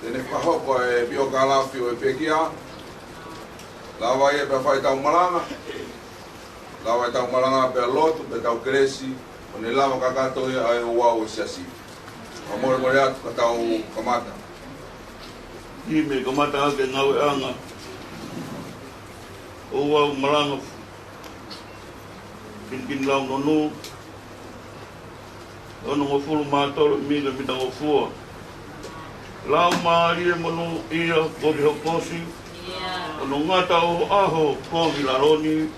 Tene whahoko e pio kalafi o e pekia. Lawa e pe whai tau malanga. Lawa e tau malanga pe lotu, pe tau kresi. O ne lama kakato e ai o wau o siasi. Amore more atu ka tau kamata. I me kamata ake ngau e anga. O wau malanga. Kin lau nonu. Ono ngo fulu mātoro miga mita ngo fua. Lau maari e manu ia koki hokosi. Ono ngata o aho koki laroni.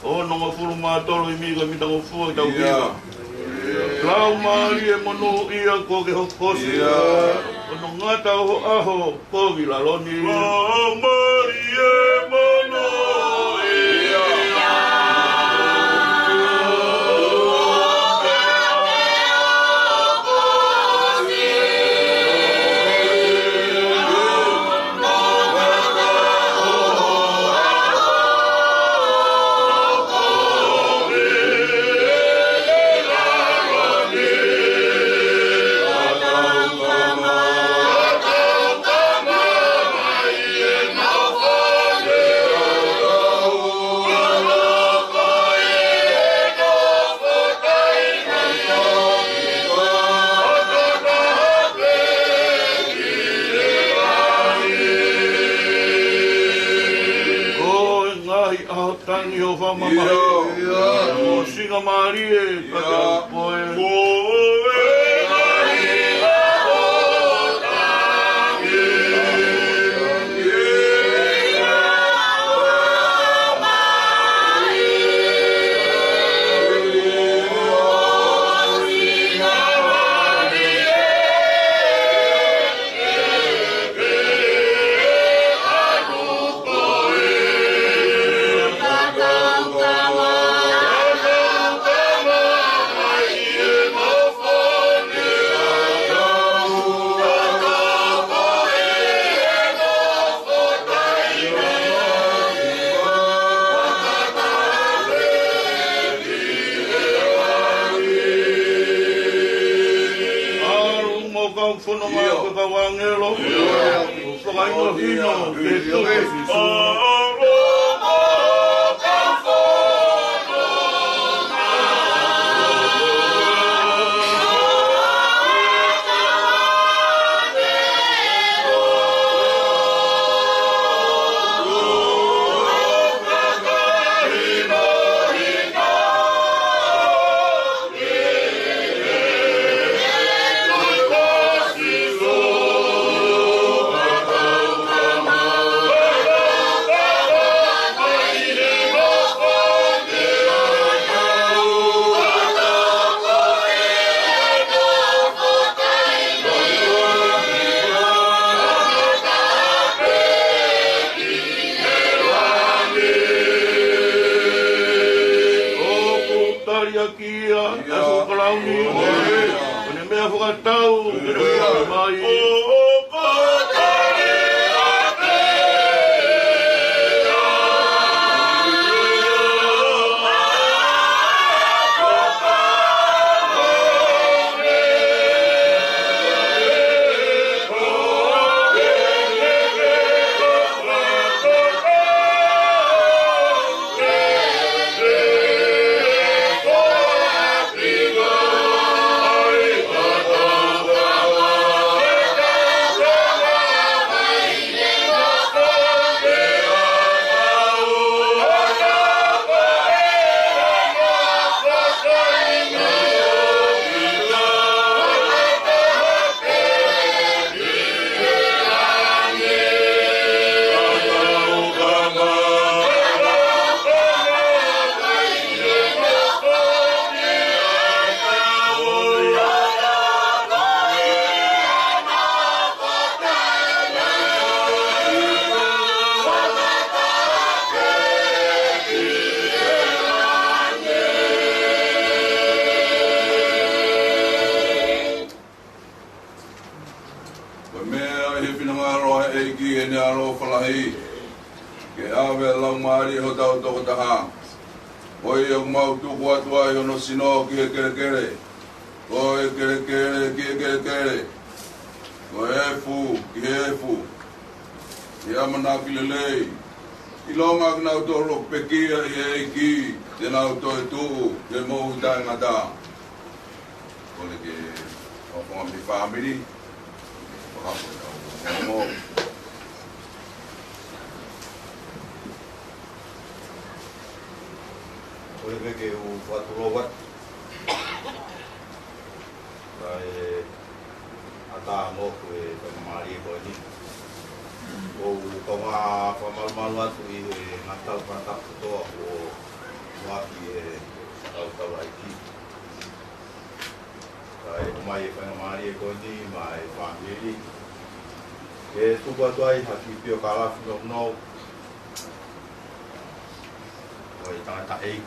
Ono ngo fulu mātoro miga mita ngo fua i tau higa. Lau maari e manu ia koki hokosi. Ono ngata o aho koki laroni. Lau maari e manu tangi o whamamai. O singa marie, kata koe. Goefu, Kiefu, Yamanakilele, Ilonga Nautolo Pekia, Yeki, then Auto, the Mo Dangada. Only of the family. Oleh ke u watu lowat kai ata mo ku e pemari ko ni o koma malu atu i natal patak to o waki e au aiki kai mai pemari ko ni mai family e tu ba ai haki pio kala no oi ta ei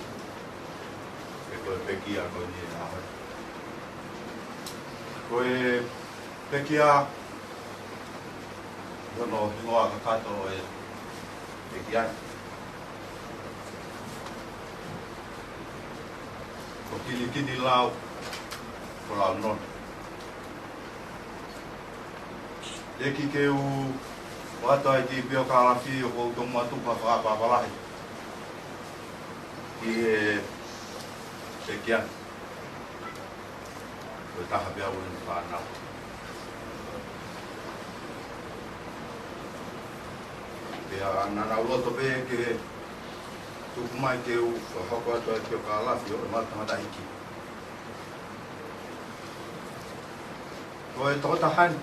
koe pekia koe ni aho. Koe pekia no hingoa ka kato e pekia. Ko kini lau ko lau non. Eki ke u wata ai ki pio ka alafi o ko tomo atu pa whakapapalahi. Ki e Sekian, kita habis awal panau. Biar anak Allah tu ke tu kumai ke u, hokwa tu ke kalah, yo mal tengah dah iki. Kau itu tahan,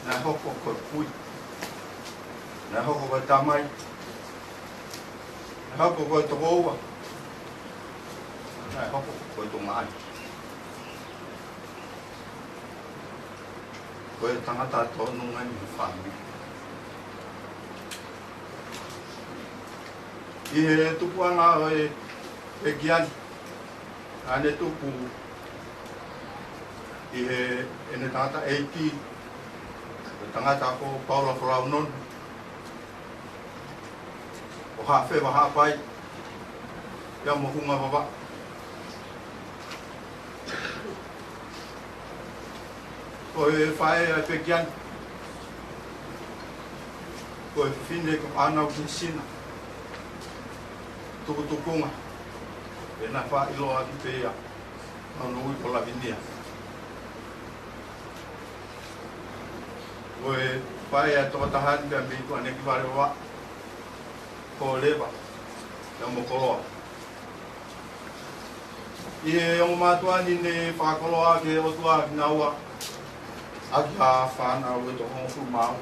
nah hokwa kau pui, nah hokwa tamai, nah hokwa tu bawa. Này không có tụng lại với thằng ta cho nông anh phản thì tu quan rồi cái gian anh tu pu thì anh ta ấy ki thằng ta có Paulo Frau non có hạ phê và hạ bay yang mau kunga bapa Koe whae a pekian. Koe whine ko anau ki sina. Tukutukunga. E na wha ilo a ki pēia. Nau ui ko la vinia. Koe whae a toka tahan pia mi ko ane ki ware wa. Ko lewa. Ia mo koloa. Ie o matua ni ne whakoloa ke otua ki naua. Aki a whānau e to hongu mau.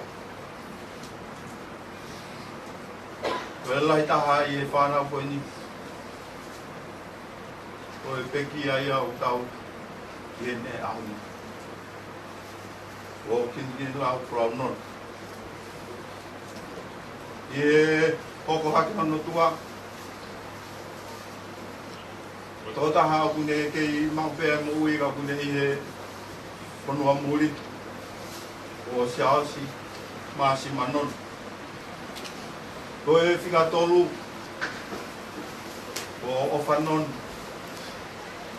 Koe lahi taha i e whānau koe ni. Koe peki ai au tau i e ne ahu ni. Ko kini lau prau non. I e hoko haki manu tua. Tō taha au kune kei mau pēr mo ui ka kune i he ponua muri. O siasi masi manon. Koe whika tolu o ofanon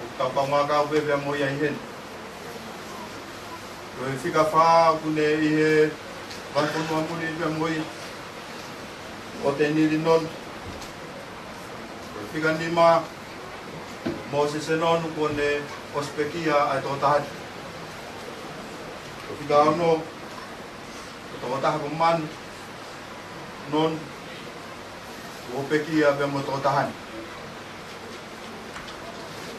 o kaupanga kau pepe mo ia hen. Koe whika wha kune i he vankonua muri pepe mo i o te niri non. Koe whika nima mo se senon kone ospekia ai tō tahat. Koe whika ono Tō taha ko man non o pekia pe mo tō tahan.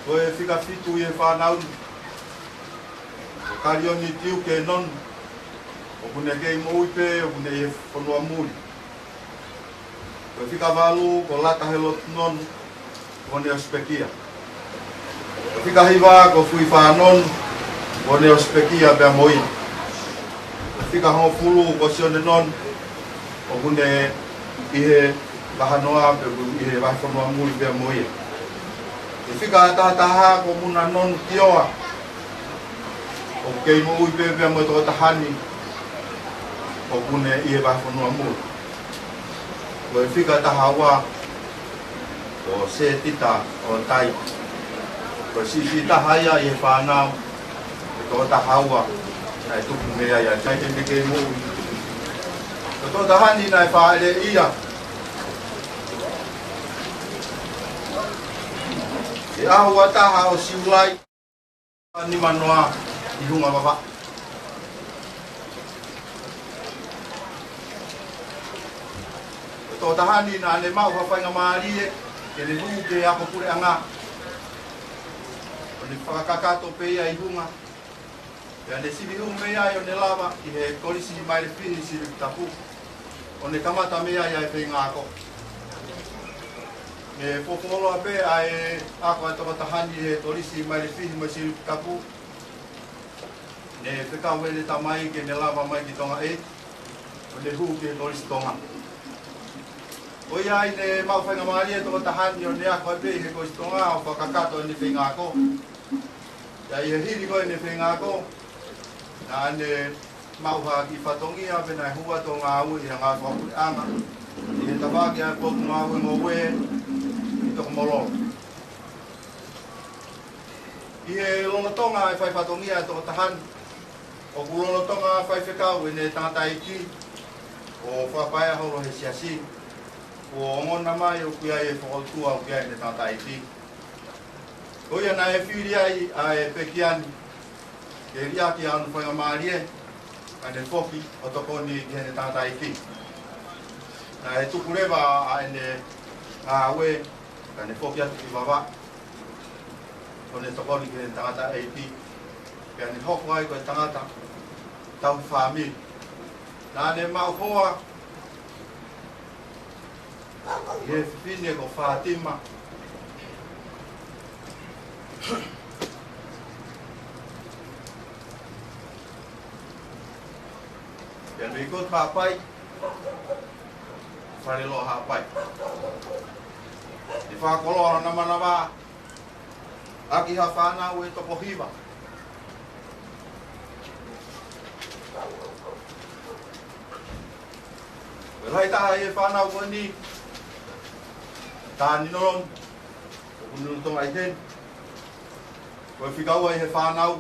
Koe whika fitu i e whanau. O karioni tiu ke non. O kune kei mo uipe, o kune i e whanua muri. Koe whika walu ko lata helo non kone o spekia. Koe whika hiwa ko fui whanon kone o spekia pe mo i. Whika hongo fulu ko sione non o kune i he wahanoa pe i he wahanoa muri pe mo i. E whika taha ko muna non kioa o kei mo ui pe pe mo tō tahani o kune i he wahanoa muri. Ko e whika taha wa o se tita o tai. Ko si taha ia i he whanau Tō tahaua, nai tuku mea ia, tai te meke mō. Tō tahani nai whaere ia. E ahua taha o siulai, ni manoa i hunga wawa. Tō tahani nā ne mau hawhainga maarie, ke ne huu ke ako pure anga. O ne whakakato peia i hunga. Pea ne sivi huu mea i o ne lava, i he korisi mai le whini siri tapu. O ne kamata mea i ai pei ngāko. Me whokoloa pe ai ako ai toko tahani he korisi mai le whini mai siri tapu. Ne whekau ele tamai ke ne lava mai ki tonga e. O ne huu ke korisi tonga. O ia i ne mawhainga maari e toko tahani o ne ako ai pei he korisi tonga o whakakato ni whi ngāko. Ia i he hiri koe ni whi ngāko. Nā ne mauha ki whatongia pena e hua tō ngā ui a ngā whakuri anga. I he tawaki a kōku ngā ui ngō ue i toko molo. I he lonotonga e whai whatongia e toko tahani. O ku lonotonga whai whekau e ne tangata iki. O whapaya horo he siasi. O ngona mai o kuia e whakautua o kuia e ne tangata iki. Ko ia na e whiri ai a e pekiani. Ke ria ki anu whainga maari e. Ka ne whoki o toko ni ki hene tangata iki. Na e tuku rewa a ene ngā ue. Ka ne whoki atu ki wawa. Ko ne toko ni ki hene tangata iki. Ka ne hoko ai koe tangata. Tau whaami. Nā ne mau hoa. I he whine ko Fatima. Ia nui kot hapai, wharelo hapai. I whakoloa nama nama, aki ha whanau e toko hiwa. Welai taha e whanau koe ni, tāni noron, o kunu tonga i hen. Koe whikau ai he whanau,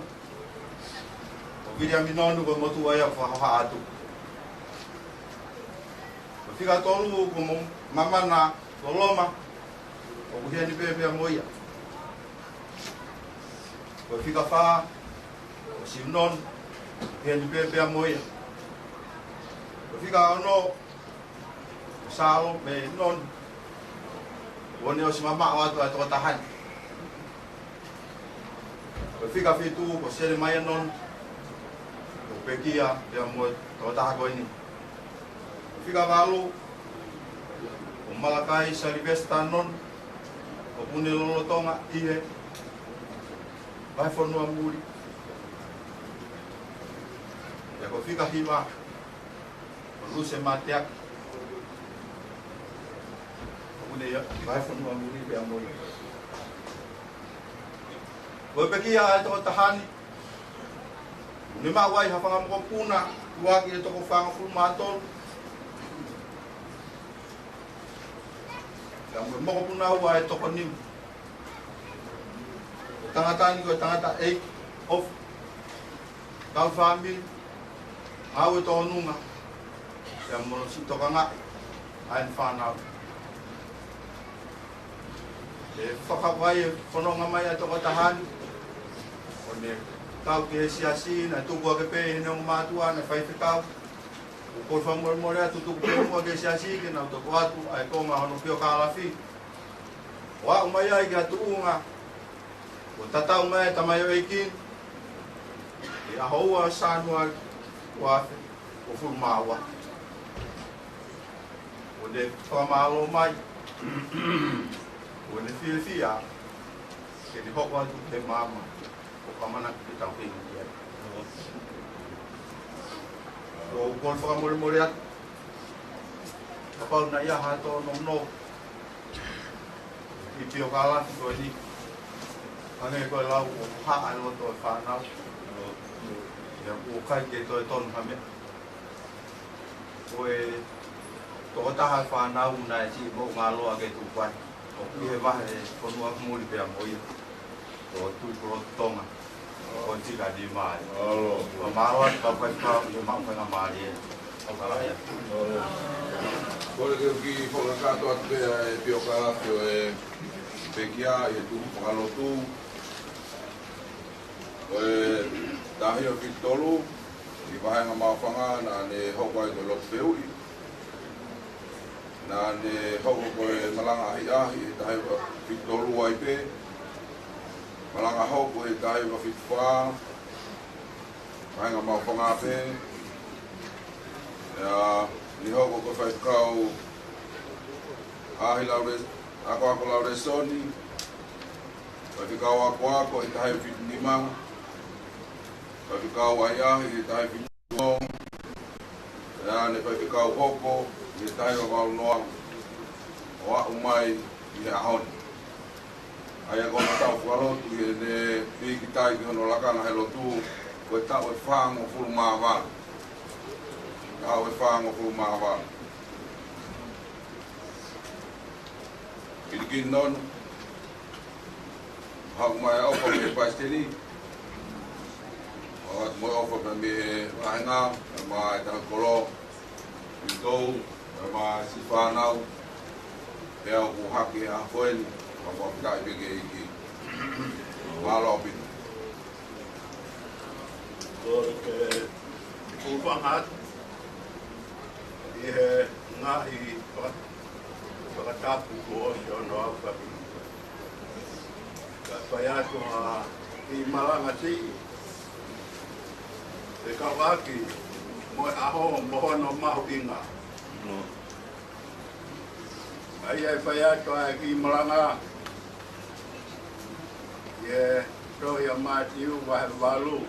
o kiri a minonu koe motu ai a whahaha atu. Koe whika tolu ko mamana, ko loma, o kuhia ni pepea moia. Koe whika wha, o siunon, kuhia ni pepea moia. Koe whika ono, o salo me non, o ne o si mama o atu a toka tahani. Koe whika whitu ko sere mai anon, ko pekia pea moe toka taha koe ni. Whika walu, o Malakai Salivesta non, o pune lolotonga ihe, vai whanua muri. Ia ko whika hiwa, o Luse Mateak, o pune vai whanua muri pea moe. Koe pekia e toko tahani, ni mawai hawhanga moko puna, uaki e toko whanga fulmatol. Ka moko puna ua e toko nimu. Tangata ni koe tangata 8 of kau whamil, ngau e toko nunga. Ka mono si toka ngā, aen whanau. E whakawai e whanonga mai e toko tahani. O ne kau ki he siasi, na tuku ake pe hene o mātua, na whaiwhikau. O koi whamore more atu tuku pe mua ke siasi, ke nau toko atu, ai konga hono pio ka alafi. O au mai ai ki atu unga, o tatau mai tamai o eikin, e ahoua sanua wafe, o fulmaua. O ne whamalo mai, o ne whiawhia, ke ne hoko atu te mama. O kamana ki tau hingi kia. O koi whakamore more atu. Ka pau na ia hato no. I pio ka alafi koe ni. Hange koe lau o haa e loto e whanau. Ia o kai ke toi tonu hame. O e toko taha e whanau na e si mo ngā loa ke tupai. O kui he wahe e whanua muri pia moia. O tui koro tonga. Konti dah di mai. Alo. Pemawan bapak kau dia mau kena mari. Kalau ya. Kore ke ki whakakato atu pe e pio kalafio e pekia e tu whakalotu o e tahi o Fitolu i wahenga mawhanga na ne hoko ai ko Lopeui na ne hoko ko e malanga ahi ahi e tahi o Fitolu ai pe malanga hoko e tahi o Fitwha wahenga mawhanga pe ni hoko ko fai kau ahi laure ako laure soni fai kau ako e tahi fit lima fai kau ayahi e tahi fit ngong ne fai kau hoko e tahi o kau noa o a umai i ahon ai ako na tau wharotu e ne piki tai ki hono lakana he lotu ko e tau e whango fulu mawa au e whango fulu mawa. Ilikin non, hau mai ofa me pasteli, at mo ofa me wahinga, mai tangkolo, ito, mai sifanau, e au kuhaki a koeni, apa kai bege iki. Malo pin. Porque o vanhat e na e para tapu ko o no apa ka paya ko i malanga si e ka waki mo aho mo no mahu inga ai ai paya to i malanga ye to ya matiu wa valu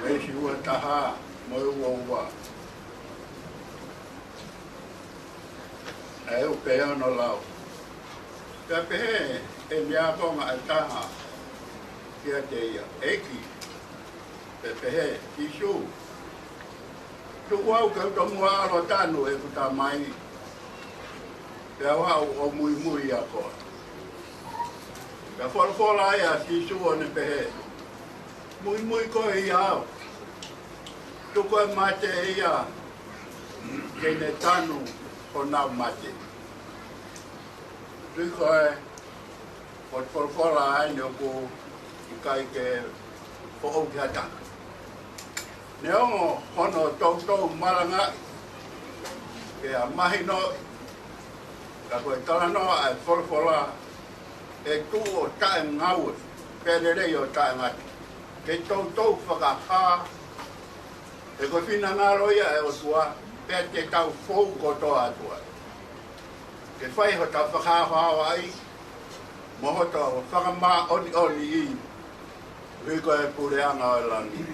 e si wa taha mo wa ai o pe no lao ka pe e mia ko ma ta kia te ia eki pe ki shu tu wa ka to mo ro ta no e ta mai pe wa o mui a ko ka for la ya ki shu o ne pe mui ko ia tu ko ma te ia ke ne tanu o nau mate. Tui koe, o tolkora ai neo ko i kai ke po o ki hata. Ne ongo hono tau maranga ke a mahi no ka koe tala no ai tolkora e tu o tae ngau pere rei o tae ngati. Ke tau whakaha e koe whina ngaro ia e o tua pe te tau fou kotoa atua. Ke whai ho tau whakahao ai, mo ho tau whakamā oni i, riko e pureanga o langi.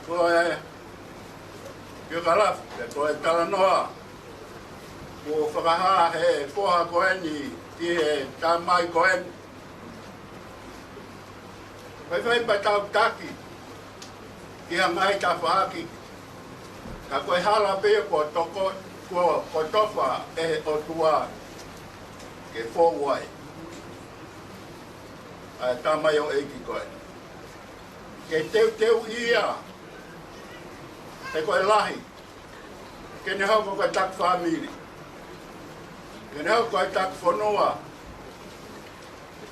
Koe, kia kalaf, koe talanoa, ko whakaha he poha koeni, i he tamai koeni. Whai pa tau taki, kia ngai ta whaaki. Ka koe hala pia ko toko, ko tofa e o tua ke fōwai. Ai tamai o eiki koe. Ke teu ia, e koe lahi. Ke ne hau koe tak whamiri. Ke ne hau koe tak whanua.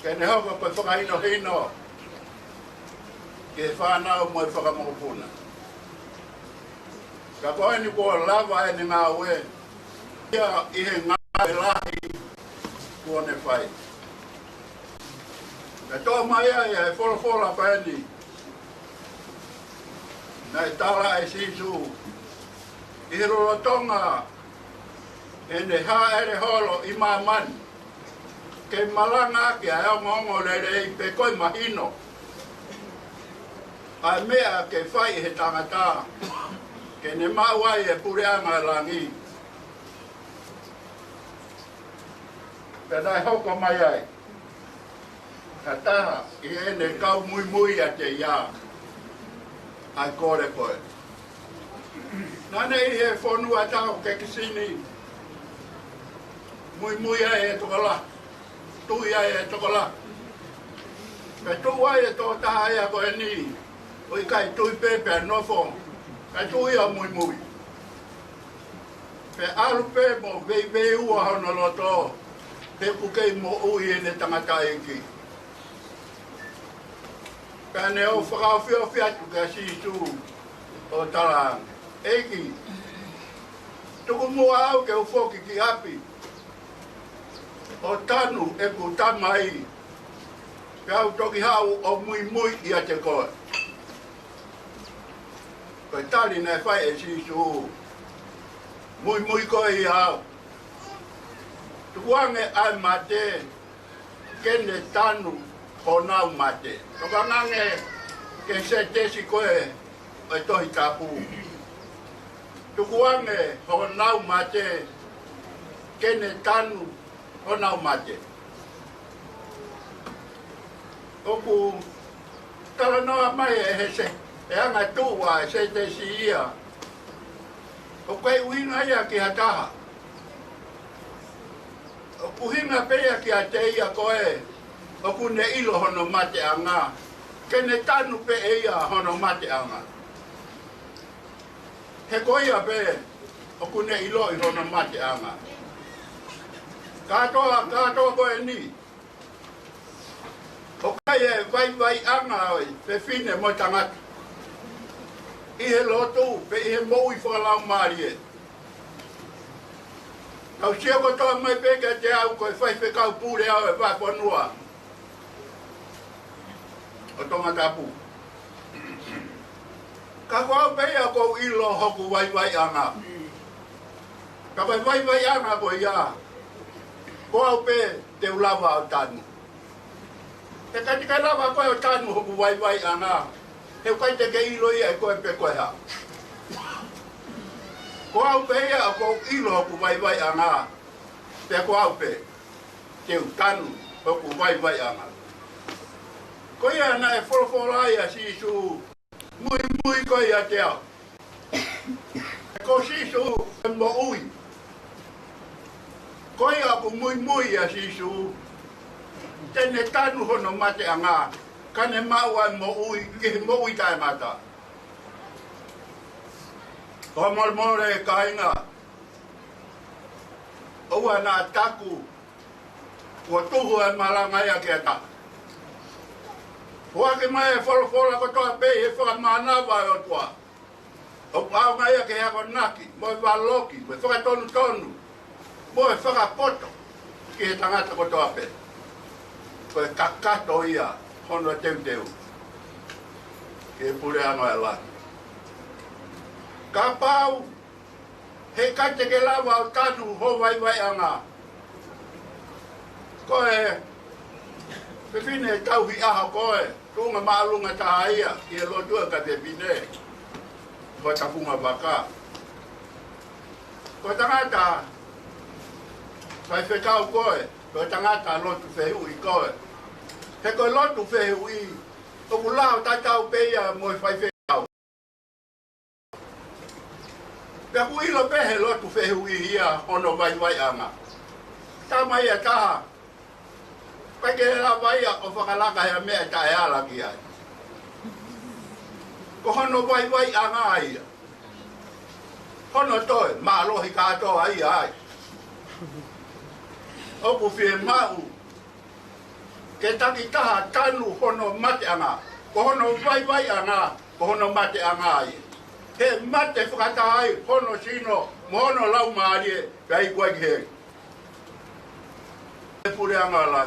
Ke ne hau koe whakahino hino. Ke whanau mo e whakamokopuna. Ka koe ni kua lava e ni ngā ue. Ia i he ngā e lahi kua ne whai. Ka tō mai ai e whora pae ni. Nei tala e sisu. I he rorotonga e ne hā ere holo i mā mani. Ke malanga ki a eo ngongo lere i pe koe mahino. Ai mea ke whai he tangata, ke ne mawai e pureanga langi. Ka dai hoko mai ai. Ka taha i ene kau mui a te ia. Ai kore koe. Nane i e whonua tau ke kisini. Mui ai e tokola. Tui ai e tokola. Ka tu ai e tō taha ea ko e ni. O i kai tui pepe a nofo. Ka tu ia mui mui. Pe alu pe mo vei ua hono loto. Pe pukei mo ui e ne tangata eki. Ka ne o whakao whio whiatu ka sisu o tala eki. Tuku mua au ke ufoki ki api. O tanu e ku tamai. Kau toki hau o mui ia te koe. Koe tali nei whai e sisu. Mui koe i hau. Tukuange ai mate. Kene tanu o nau mate. Toka nange ke se tesi koe e tohi tapu. Tukuange o nau mate. Kene tanu o nau mate. Oku tala noa mai e hese, e anga tūwa e se te si ia. O koe uhinga ia ki ha taha. O kuhinga pea ki a te ia koe, o ku ne ilo hono mate anga. Ke ne tanu pe e ia hono mate anga. He koe ia pe, o ku ne ilo i hono mate anga. Katoa koe ni. O kai e vai anga oi, pe fine mo tangata. I he lotu, pe i he mou i whakalau maari e. Kau sia ko toa mai peke te au koe whai whekau pūre au e whakonua. O tonga tapu. Ka kua pea kou ilo hoku vai anga. Ka vai anga ko ia. Ko au pe te ulawa o tanu. Te kai lawa koe o tanu hoku vai anga. He kai te ke ilo ia e koe pe koe ha. Ko au pe ia ko ilo hoku vai anga. Te ko au pe. Te tanu hoku vai anga. Ko ia na e whorofora ia sisu. Mui koe ia te au. Ko sisu e mo ui. Ko ia ku mui ia sisu. Tene tanu hono mate anga. Kane maua mo ui, ki mo ui tae mata. Ko mormore e kainga. Oua nā taku. Ko tuhu e maranga ia ki ata. Hoa ki mai e whorofora ko toa pei e whakamanawa e o tua. O pao ngai ia ki hako naki, mo e waloki, mo e whakatonu. Mo e whakapoto ki he tangata ko toa pei. Ko e kakato ia. Hono teu. Ke pure ano e la. Ka pau. He kate ke lawa o tanu ho vai anga. Koe. Pepine e tau hi aha koe. Tunga maalunga taha ia. Ki e lotua ka pepine. Ko tapunga baka. Ko tangata. Kai whekau koe. Ko tangata lotu whehu i koe. He koe lotu whehu i, o ku lao tatau peia mo e whai whekau. Pea ku ilo pehe lotu whehu i ia ono vai anga. Tama ia taha. Kai ke la vai o whakalaka hea mea tae ala ki ai. Ko hono vai anga ia. Hono toi, maa lohi katoa ia ai. O ku whie mau. Ke taki taha tanu hono mate anga. Ko hono vai anga. Ko hono mate anga ai. He mate whakata ai. Hono sino. Mo hono lau maari e. Pea i koe ki he. E pure anga langi.